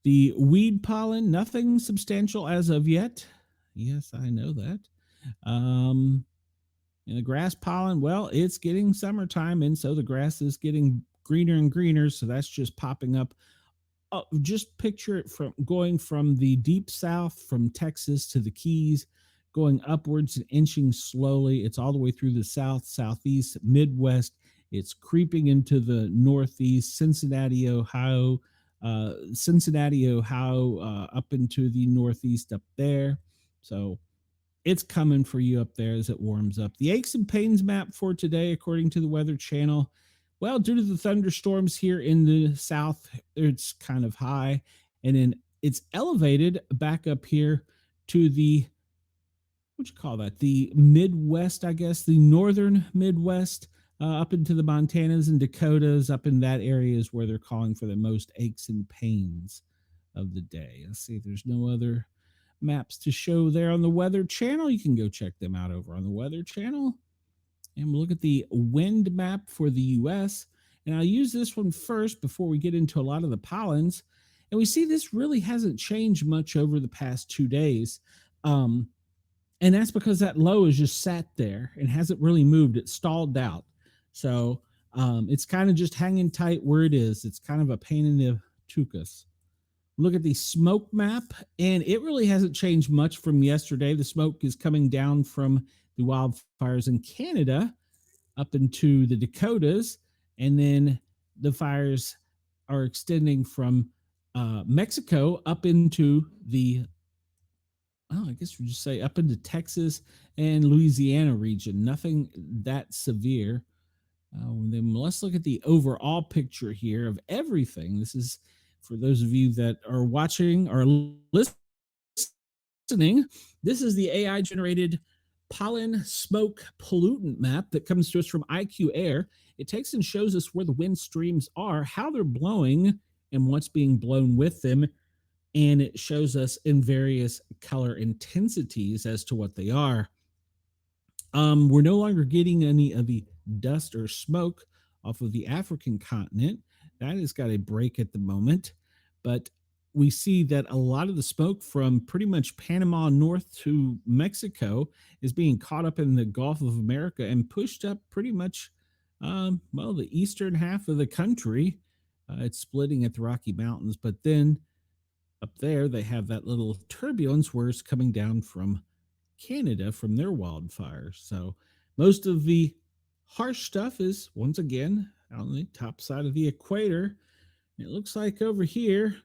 the weed pollen. Nothing substantial as of yet. Yes, I know that. And the grass pollen, well, it's getting summertime, and so the grass is getting greener and greener. So that's just popping up. Just picture it from going from the deep south, from Texas to the Keys, going upwards and inching slowly. It's all the way through the south, southeast, Midwest. It's creeping into the northeast, Cincinnati, Ohio, up into the northeast up there. So it's coming for you up there as it warms up. The aches and pains map for today, according to the Weather Channel, well, due to the thunderstorms here in the south, it's kind of high, and then it's elevated back up here to the, what you call that, the Midwest, I guess, the northern Midwest, up into the Montanas and Dakotas. Up in that area is where they're calling for the most aches and pains of the day. Let's see if there's no other maps to show there on the Weather Channel. You can go check them out over on the Weather Channel. And we'll look at the wind map for the U.S. And I'll use this one first before we get into a lot of the pollens. And we see this really hasn't changed much over the past 2 days. And that's because that low has just sat there and hasn't really moved. It stalled out. So it's kind of just hanging tight where it is. It's kind of a pain in the tuchus. Look at the smoke map, and it really hasn't changed much from yesterday. The smoke is coming down from the wildfires in Canada up into the Dakotas, and then the fires are extending from Mexico up into the, I guess we just say up into Texas and Louisiana region. Nothing that severe. Then let's look at the overall picture here of everything. This is for those of you that are watching or listening. This is the AI generated pollen smoke pollutant map that comes to us from IQ Air. It takes and shows us where the wind streams are, how they're blowing, and what's being blown with them. And it shows us in various color intensities as to what they are. We're no longer getting any of the dust or smoke off of the African continent. That has got a break at the moment. But we see that a lot of the smoke from pretty much Panama north to Mexico is being caught up in the Gulf of America and pushed up pretty much, the eastern half of the country. It's splitting at the Rocky Mountains. But then up there, they have that little turbulence where it's coming down from Canada from their wildfires. So most of the harsh stuff is, once again, on the top side of the equator. It looks like over here,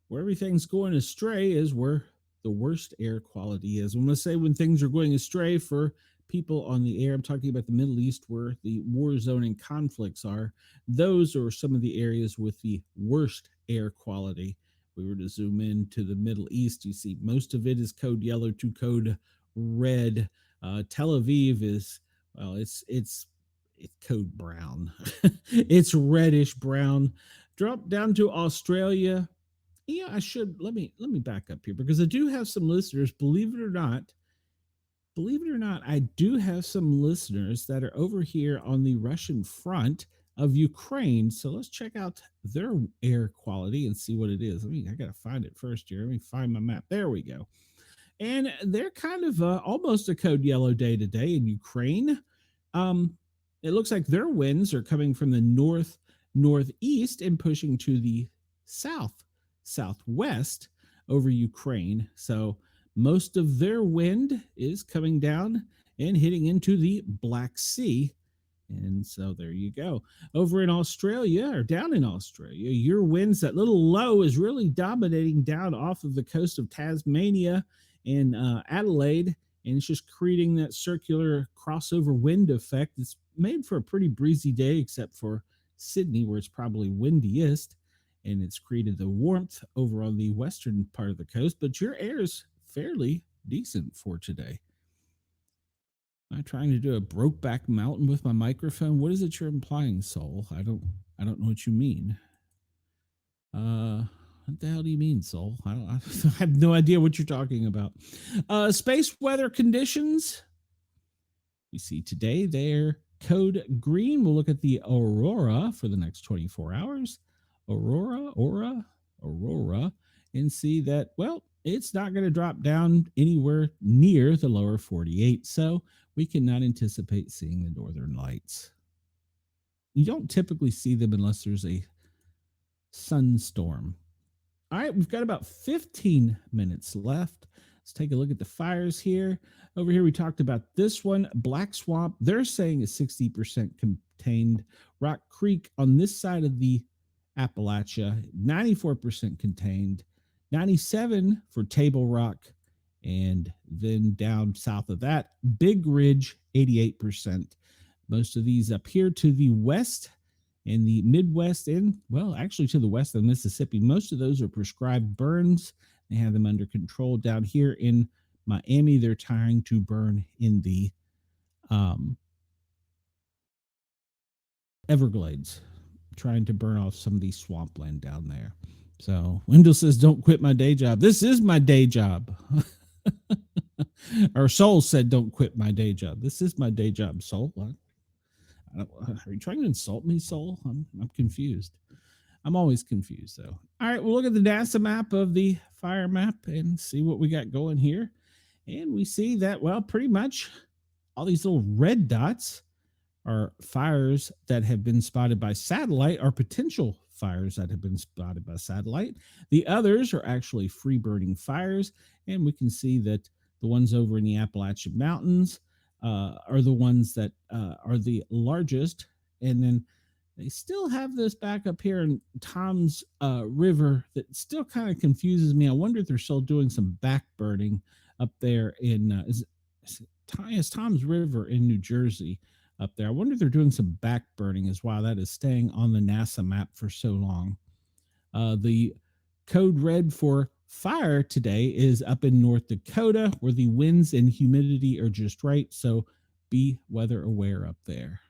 where everything's going astray is where the worst air quality is. I'm going to say when things are going astray for people on the air, I'm talking about the Middle East where the war zone and conflicts are. Those are some of the areas with the worst air quality. If we were to zoom in to the Middle East, you see most of it is code yellow to code red. Tel Aviv is, well, it's code brown. It's reddish brown. Drop down to Australia. Yeah, let me back up here because I do have some listeners. Believe it or not, I do have some listeners that are over here on the Russian front of Ukraine. So let's check out their air quality and see what it is. I gotta find it first here. Let me find my map. There we go. And they're kind of almost a code yellow day today in Ukraine. It looks like their winds are coming from the northeast and pushing to the southwest over Ukraine. So most of their wind is coming down and hitting into the Black Sea. And so there you go. Over in Australia, or down in Australia, your winds, that little low is really dominating down off of the coast of Tasmania and Adelaide, and it's just creating that circular crossover wind effect. It's made for a pretty breezy day, except for Sydney, where it's probably windiest, and it's created the warmth over on the western part of the coast. But your air is fairly decent for today. Am I trying to do a Brokeback Mountain with my microphone? What is it you're implying, Soul? I don't know what you mean. What the hell do you mean, Soul? I have no idea what you're talking about. Space weather conditions. We see today their code green. We'll look at the aurora for the next 24 hours. Aurora, and see that, well, it's not going to drop down anywhere near the lower 48. So we cannot anticipate seeing the northern lights. You don't typically see them unless there's a sunstorm. All right, we've got about 15 minutes left. Let's take a look at the fires here. Over here, we talked about this one, Black Swamp. They're saying is 60% contained. Rock Creek on this side of the Appalachia, 94% contained. 97 for Table Rock. And then down south of that, Big Ridge, 88%. Most of these up here to the west in the Midwest and, well, actually to the west of Mississippi. Most of those are prescribed burns. They have them under control. Down here in Miami, they're trying to burn in the Everglades, trying to burn off some of the swampland down there. So Wendell says, don't quit my day job. This is my day job. Our Soul said, don't quit my day job. This is my day job, Soul. What? Are you trying to insult me, Soul? I'm confused. I'm always confused, though. All right, we'll look at the NASA map of the fire map and see what we got going here. And we see that, well, pretty much all these little red dots are fires that have been spotted by satellite, or potential fires that have been spotted by satellite. The others are actually free burning fires, and we can see that the ones over in the Appalachian Mountains are the ones that are the largest. And then they still have this back up here in Tom's River that still kind of confuses me. I wonder if they're still doing some back burning up there in is Tom's River in New Jersey up there. I wonder if they're doing some back burning as well. That is staying on the NASA map for so long. The code red for fire today is up in North Dakota, where the winds and humidity are just right. So be weather aware up there.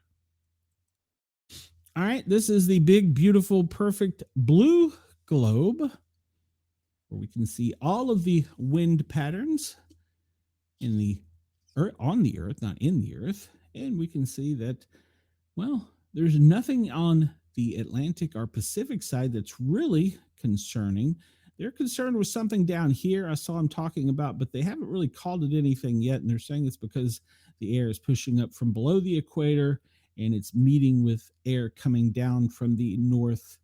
All right, this is the big, beautiful, perfect blue globe, where we can see all of the wind patterns in the earth, on the earth, not in the earth. And we can see that, well, there's nothing on the Atlantic or Pacific side that's really concerning. They're concerned with something down here I saw them talking about, but they haven't really called it anything yet. And they're saying it's because the air is pushing up from below the equator and it's meeting with air coming down from the north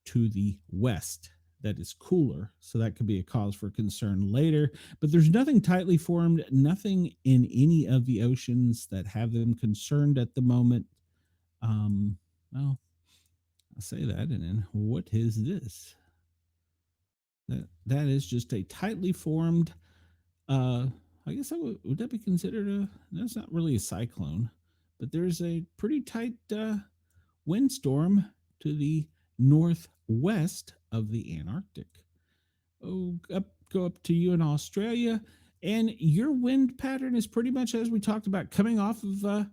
to the west that is cooler. So that could be a cause for concern later. But there's nothing tightly formed, nothing in any of the oceans that have them concerned at the moment. Well, I say that, and then what is this? That is just a tightly formed, I guess would that be considered that's not really a cyclone, but there's a pretty tight windstorm to the northwest of the Antarctic. Go up to you in Australia, and your wind pattern is pretty much as we talked about, coming off of the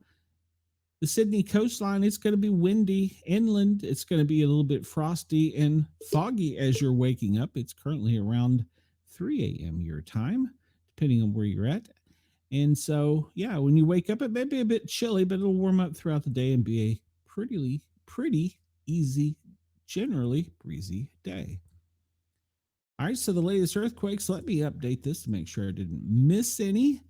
Sydney coastline. It's going to be windy inland. It's going to be a little bit frosty and foggy as you're waking up. It's currently around 3 a.m. your time, depending on where you're at. And so, yeah, when you wake up, it may be a bit chilly, but it'll warm up throughout the day and be a pretty easy, generally breezy day. All right, so the latest earthquakes, let me update this to make sure I didn't miss any.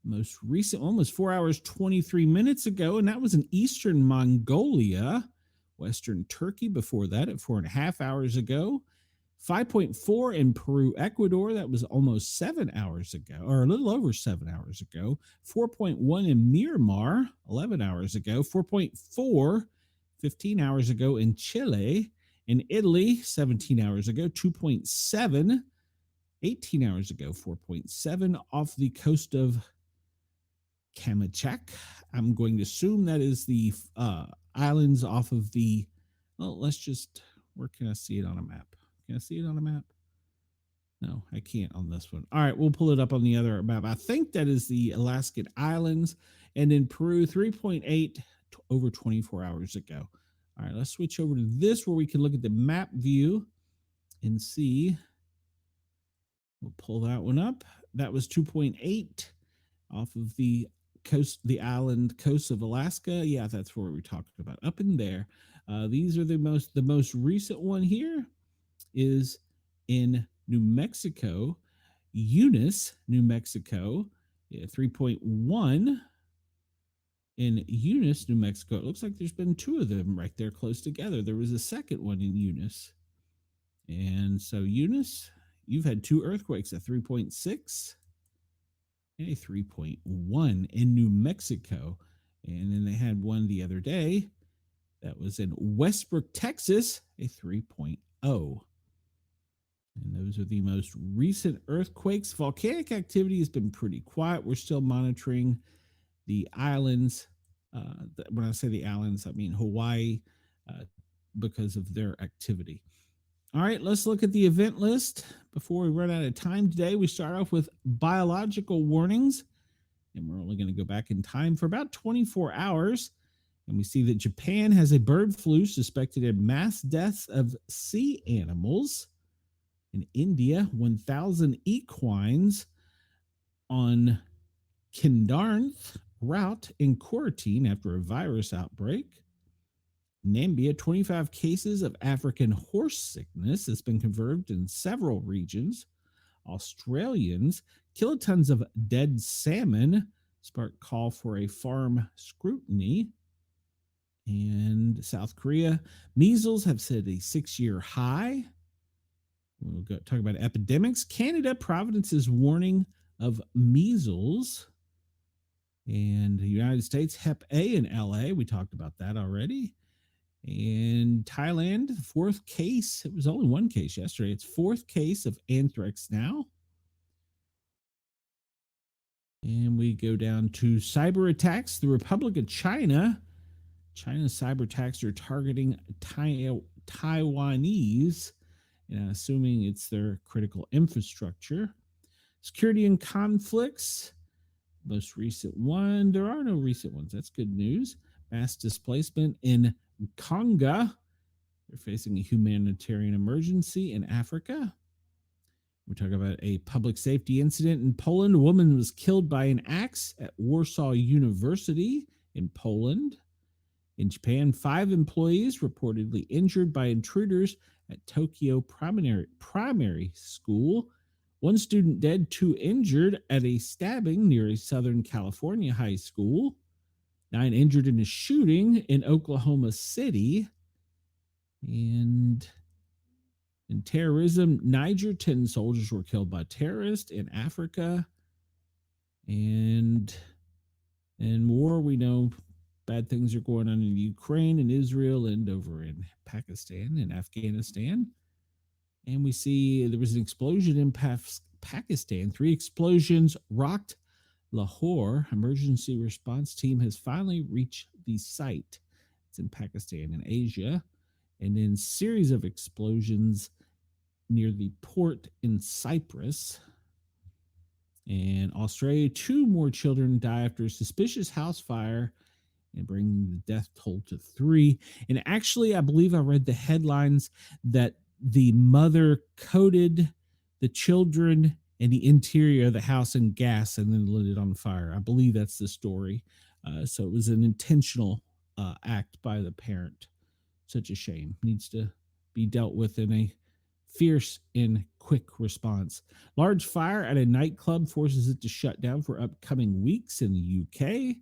Most recent one was 4 hours, 23 minutes ago, and that was in eastern Mongolia, western Turkey before that at 4.5 hours ago. 5.4 in Peru, Ecuador. That was almost 7 hours ago, or a little over 7 hours ago. 4.1 in Myanmar, 11 hours ago. 4.4, 15 hours ago in Chile. In Italy, 17 hours ago. 2.7, 18 hours ago. 4.7 off the coast of Kamchatka. I'm going to assume that is the islands off of the, well, let's just, where can I see it on a map? Can I see it on a map? No, I can't on this one. All right, we'll pull it up on the other map. I think that is the Alaskan Islands. And in Peru, 3.8 over 24 hours ago. All right, let's switch over to this where we can look at the map view and see. We'll pull that one up. That was 2.8 off of the coast, the island coast of Alaska. Yeah, that's where we talked about, up in there. These are the most recent one here is in New Mexico, Eunice, New Mexico, 3.1 in Eunice, New Mexico. It looks like there's been two of them right there close together. There was a second one in Eunice. And so Eunice, you've had two earthquakes, a 3.6 and a 3.1 in New Mexico. And then they had one the other day that was in Westbrook, Texas, a 3.0. And those are the most recent earthquakes. Volcanic activity has been pretty quiet. We're still monitoring the islands. When I say the islands, I mean Hawaii, because of their activity. All right, let's look at the event list before we run out of time today. We start off with biological warnings, and we're only going to go back in time for about 24 hours. And we see that Japan has a bird flu suspected in mass deaths of sea animals. In India, 1,000 equines on Kendarth route in quarantine after a virus outbreak. Namibia, 25 cases of African horse sickness has been confirmed in several regions. Australians, kilotons of dead salmon spark call for a farm scrutiny. And South Korea, measles have set a 6-year high. We'll go talk about epidemics. Canada, Providence's warning of measles. And the United States, Hep A in LA. We talked about that already. And Thailand, fourth case. It was only one case yesterday. It's fourth case of anthrax now. And we go down to cyber attacks. The Republic of China. China's cyber attacks are targeting Taiwanese, and assuming it's their critical infrastructure. Security and conflicts. Most recent one. There are no recent ones. That's good news. Mass displacement in Congo. They're facing a humanitarian emergency in Africa. We talk about a public safety incident in Poland. A woman was killed by an axe at Warsaw University in Poland. In Japan, 5 employees reportedly injured by intruders at Tokyo primary school. 1 student dead, 2 injured at a stabbing near a Southern California high school. 9 injured in a shooting in Oklahoma City. And in terrorism, Niger, 10 soldiers were killed by terrorists in Africa. And in war, we know bad things are going on in Ukraine and Israel and over in Pakistan and Afghanistan. And we see there was an explosion in Pakistan. 3 explosions rocked Lahore. Emergency response team has finally reached the site. It's in Pakistan and Asia. And then series of explosions near the port in Cyprus. And Australia, 2 more children die after a suspicious house fire, and bringing the death toll to 3. And actually, I believe I read the headlines that the mother coated the children and the interior of the house in gas and then lit it on fire. I believe that's the story. So it was an intentional act by the parent. Such a shame. Needs to be dealt with in a fierce and quick response. Large fire at a nightclub forces it to shut down for upcoming weeks in the UK.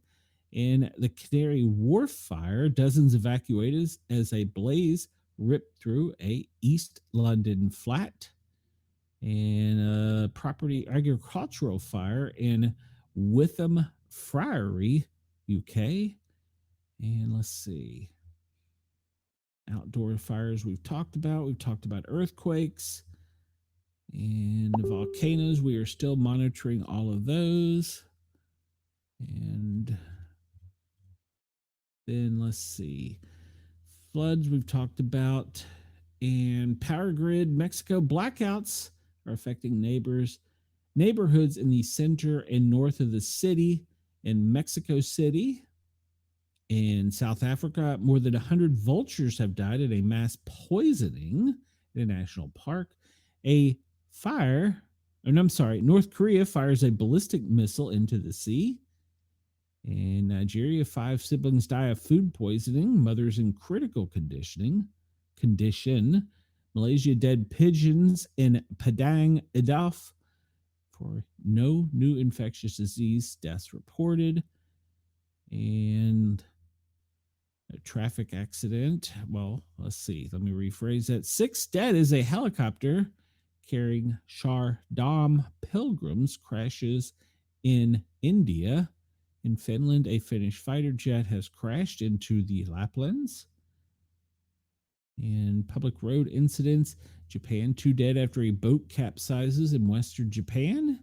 In the Canary Wharf fire, dozens evacuated as a blaze ripped through a East London flat. And a property agricultural fire in Witham Friary, UK. And let's see. Outdoor fires we've talked about. We've talked about earthquakes and volcanoes. We are still monitoring all of those. And then let's see. Floods we've talked about. And power grid, Mexico blackouts are affecting neighborhoods in the center and north of the city. In Mexico City, in South Africa, more than 100 vultures have died in a mass poisoning in a national park. North Korea fires a ballistic missile into the sea. In Nigeria, 5 siblings die of food poisoning. Mother's in critical condition. Malaysia, dead pigeons in Padang, Idaf for no new infectious disease deaths reported. And a traffic accident. Well, let's see. Let me rephrase that. 6 dead as a helicopter carrying Shar Dham pilgrims crashes in India. In Finland, a Finnish fighter jet has crashed into the Laplands. In public road incidents, Japan, 2 dead after a boat capsizes in western Japan.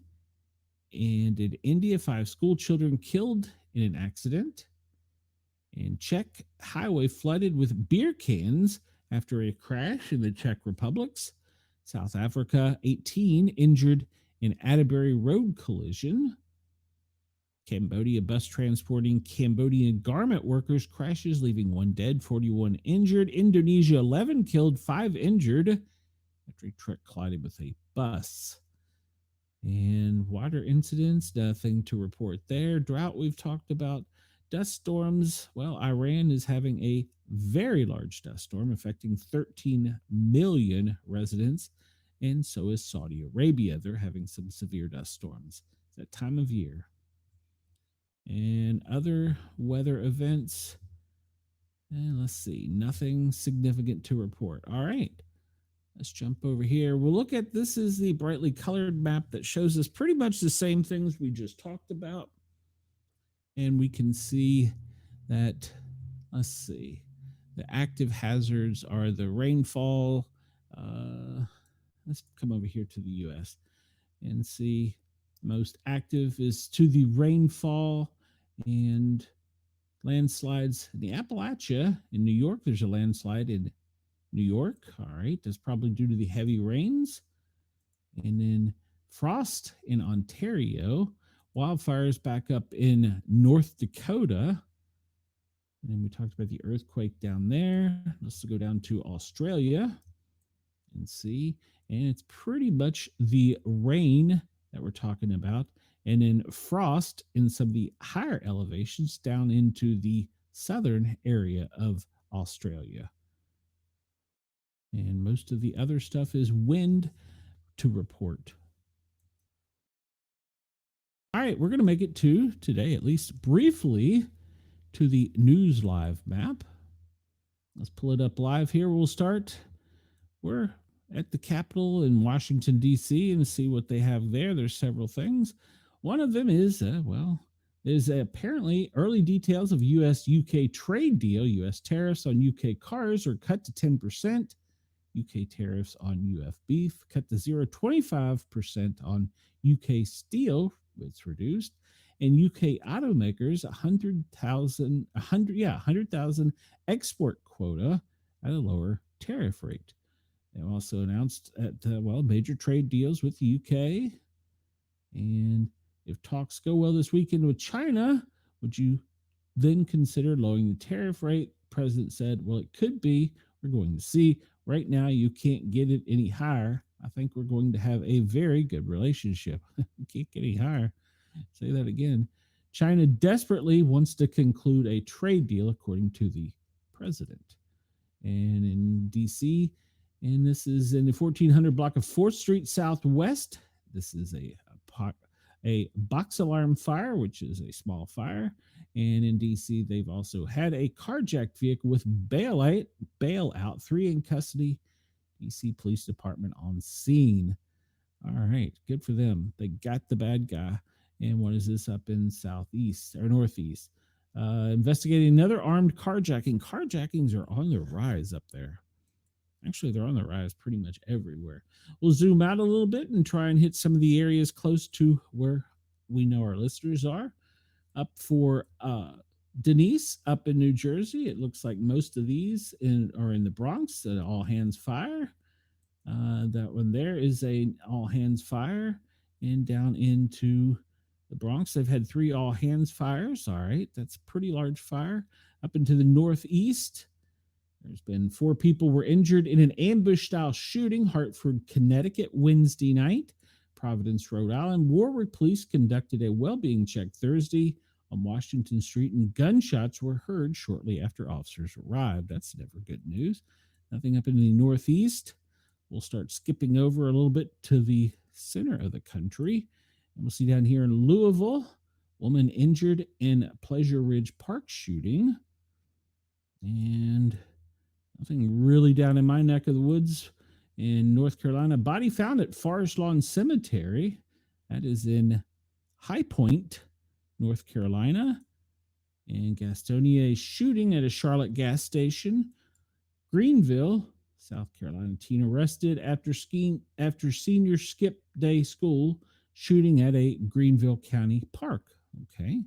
And in India, 5 school children killed in an accident. And Czech highway flooded with beer cans after a crash in the Czech Republics. South Africa, 18 injured in Atterbury Road collision. Cambodia, bus transporting Cambodian garment workers crashes, leaving 1 dead, 41 injured. Indonesia, 11 killed, 5 injured after a truck collided with a bus. And water incidents, nothing to report there. Drought, we've talked about. Dust storms, well, Iran is having a very large dust storm affecting 13 million residents, and so is Saudi Arabia. They're having some severe dust storms. It's that time of year. And other weather events, and let's see, nothing significant to report. All right, let's jump over here. We'll look at, this is the brightly colored map that shows us pretty much the same things we just talked about. And we can see that, let's see, the active hazards are the rainfall. Let's come over here to the U.S. and see most active is to the rainfall and landslides in the Appalachia. In New York, there's a landslide in New York. All right, that's probably due to the heavy rains. And then frost in Ontario. Wildfires back up in North Dakota. And then we talked about the earthquake down there. Let's go down to Australia and see. And it's pretty much the rain that we're talking about. And then frost in some of the higher elevations down into the southern area of Australia. And most of the other stuff is wind to report. All right, we're going to make it to today, at least briefly, to the news live map. Let's pull it up live here. We'll start. We're at the Capitol in Washington, D.C., and see what they have there. There's several things. One of them is, there's apparently early details of U.S.-UK trade deal. U.S. tariffs on UK cars are cut to 10%. UK tariffs on UF beef cut to 25% on UK steel. It's reduced, and UK automakers 100,000 export quota at a lower tariff rate. They also announced at major trade deals with the UK. And if talks go well this weekend with China, would you then consider lowering the tariff rate? President said, well, it could be. We're going to see. Right now, you can't get it any higher. I think we're going to have a very good relationship. Can't get any higher. Say that again. China desperately wants to conclude a trade deal, according to the president. And in D.C., and this is in the 1400 block of 4th Street Southwest. This is a box alarm fire, which is a small fire. And in D.C., they've also had a carjacked vehicle with bailout, 3 in custody. D.C. Police Department on scene. All right, good for them. They got the bad guy. And what is this up in southeast or northeast? Investigating another armed carjacking. Carjackings are on the rise up there. Actually, they're on the rise pretty much everywhere. We'll zoom out a little bit and try and hit some of the areas close to where we know our listeners are. Up for Denise up in New Jersey. It looks like most of these are in the Bronx. All hands fire. That one there is a all hands fire. And down into the Bronx, they've had 3 all hands fires. All right, that's a pretty large fire. Up into the Northeast, there's been 4 people were injured in an ambush-style shooting, Hartford, Connecticut, Wednesday night. Providence, Rhode Island. Warwick police conducted a well-being check Thursday on Washington Street, and gunshots were heard shortly after officers arrived. That's never good news. Nothing up in the Northeast. We'll start skipping over a little bit to the center of the country. And we'll see down here in Louisville, woman injured in Pleasure Ridge Park shooting. And nothing really down in my neck of the woods in North Carolina. Body found at Forest Lawn Cemetery. That is in High Point, North Carolina. And Gastonia shooting at a Charlotte gas station. Greenville, South Carolina. Teen arrested after senior skip day school shooting at a Greenville County park. Okay.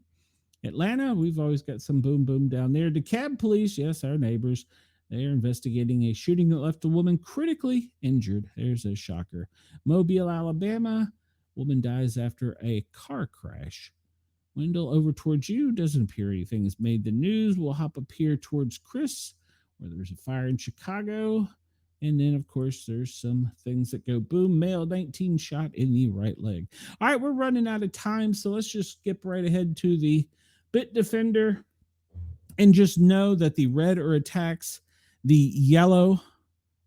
Atlanta, we've always got some boom boom down there. DeKalb police, yes, our neighbors, they are investigating a shooting that left a woman critically injured. There's a shocker. Mobile, Alabama, woman dies after a car crash. Wendell, over towards you. Doesn't appear anything has made the news. We'll hop up here towards Chris, where there's a fire in Chicago. And then, of course, there's some things that go boom. Male 19 shot in the right leg. All right, we're running out of time, so let's just skip right ahead to the Bit Defender. And just know that the red are attacks, the yellow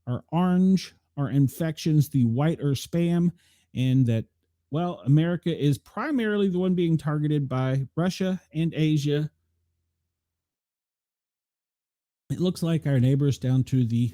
are orange, are infections, the white are spam, and that, well, America is primarily the one being targeted by Russia and Asia. It looks like our neighbors down to the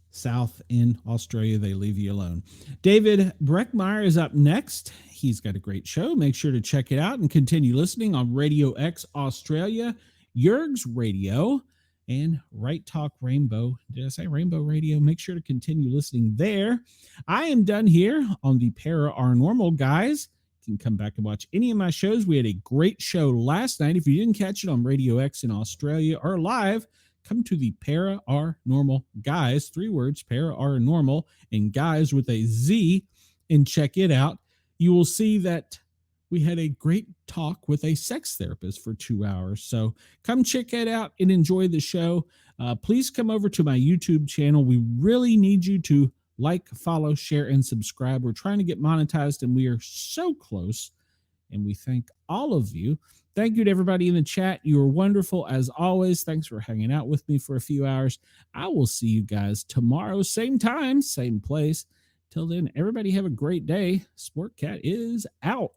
south in Australia, they leave you alone. David Breckmeyer is up next. He's got a great show. Make sure to check it out and continue listening on Radio X Australia, Yerg's Radio, and Right Talk Rainbow. Did I say Rainbow Radio? Make sure to continue listening there. I am done here on the Para Our Normal Guys. You can come back and watch any of my shows. We had a great show last night. If you didn't catch it on Radio X in Australia or live, come to the Para Our Normal Guys, 3 words, Para Our Normal, and guys with a Z, and check it out. You will see that we had a great talk with a sex therapist for 2 hours. So come check it out and enjoy the show. Please come over to my YouTube channel. We really need you to like, follow, share, and subscribe. We're trying to get monetized, and we are so close. And we thank all of you. Thank you to everybody in the chat. You are wonderful as always. Thanks for hanging out with me for a few hours. I will see you guys tomorrow, same time, same place. Till then, everybody have a great day. Sportcat is out.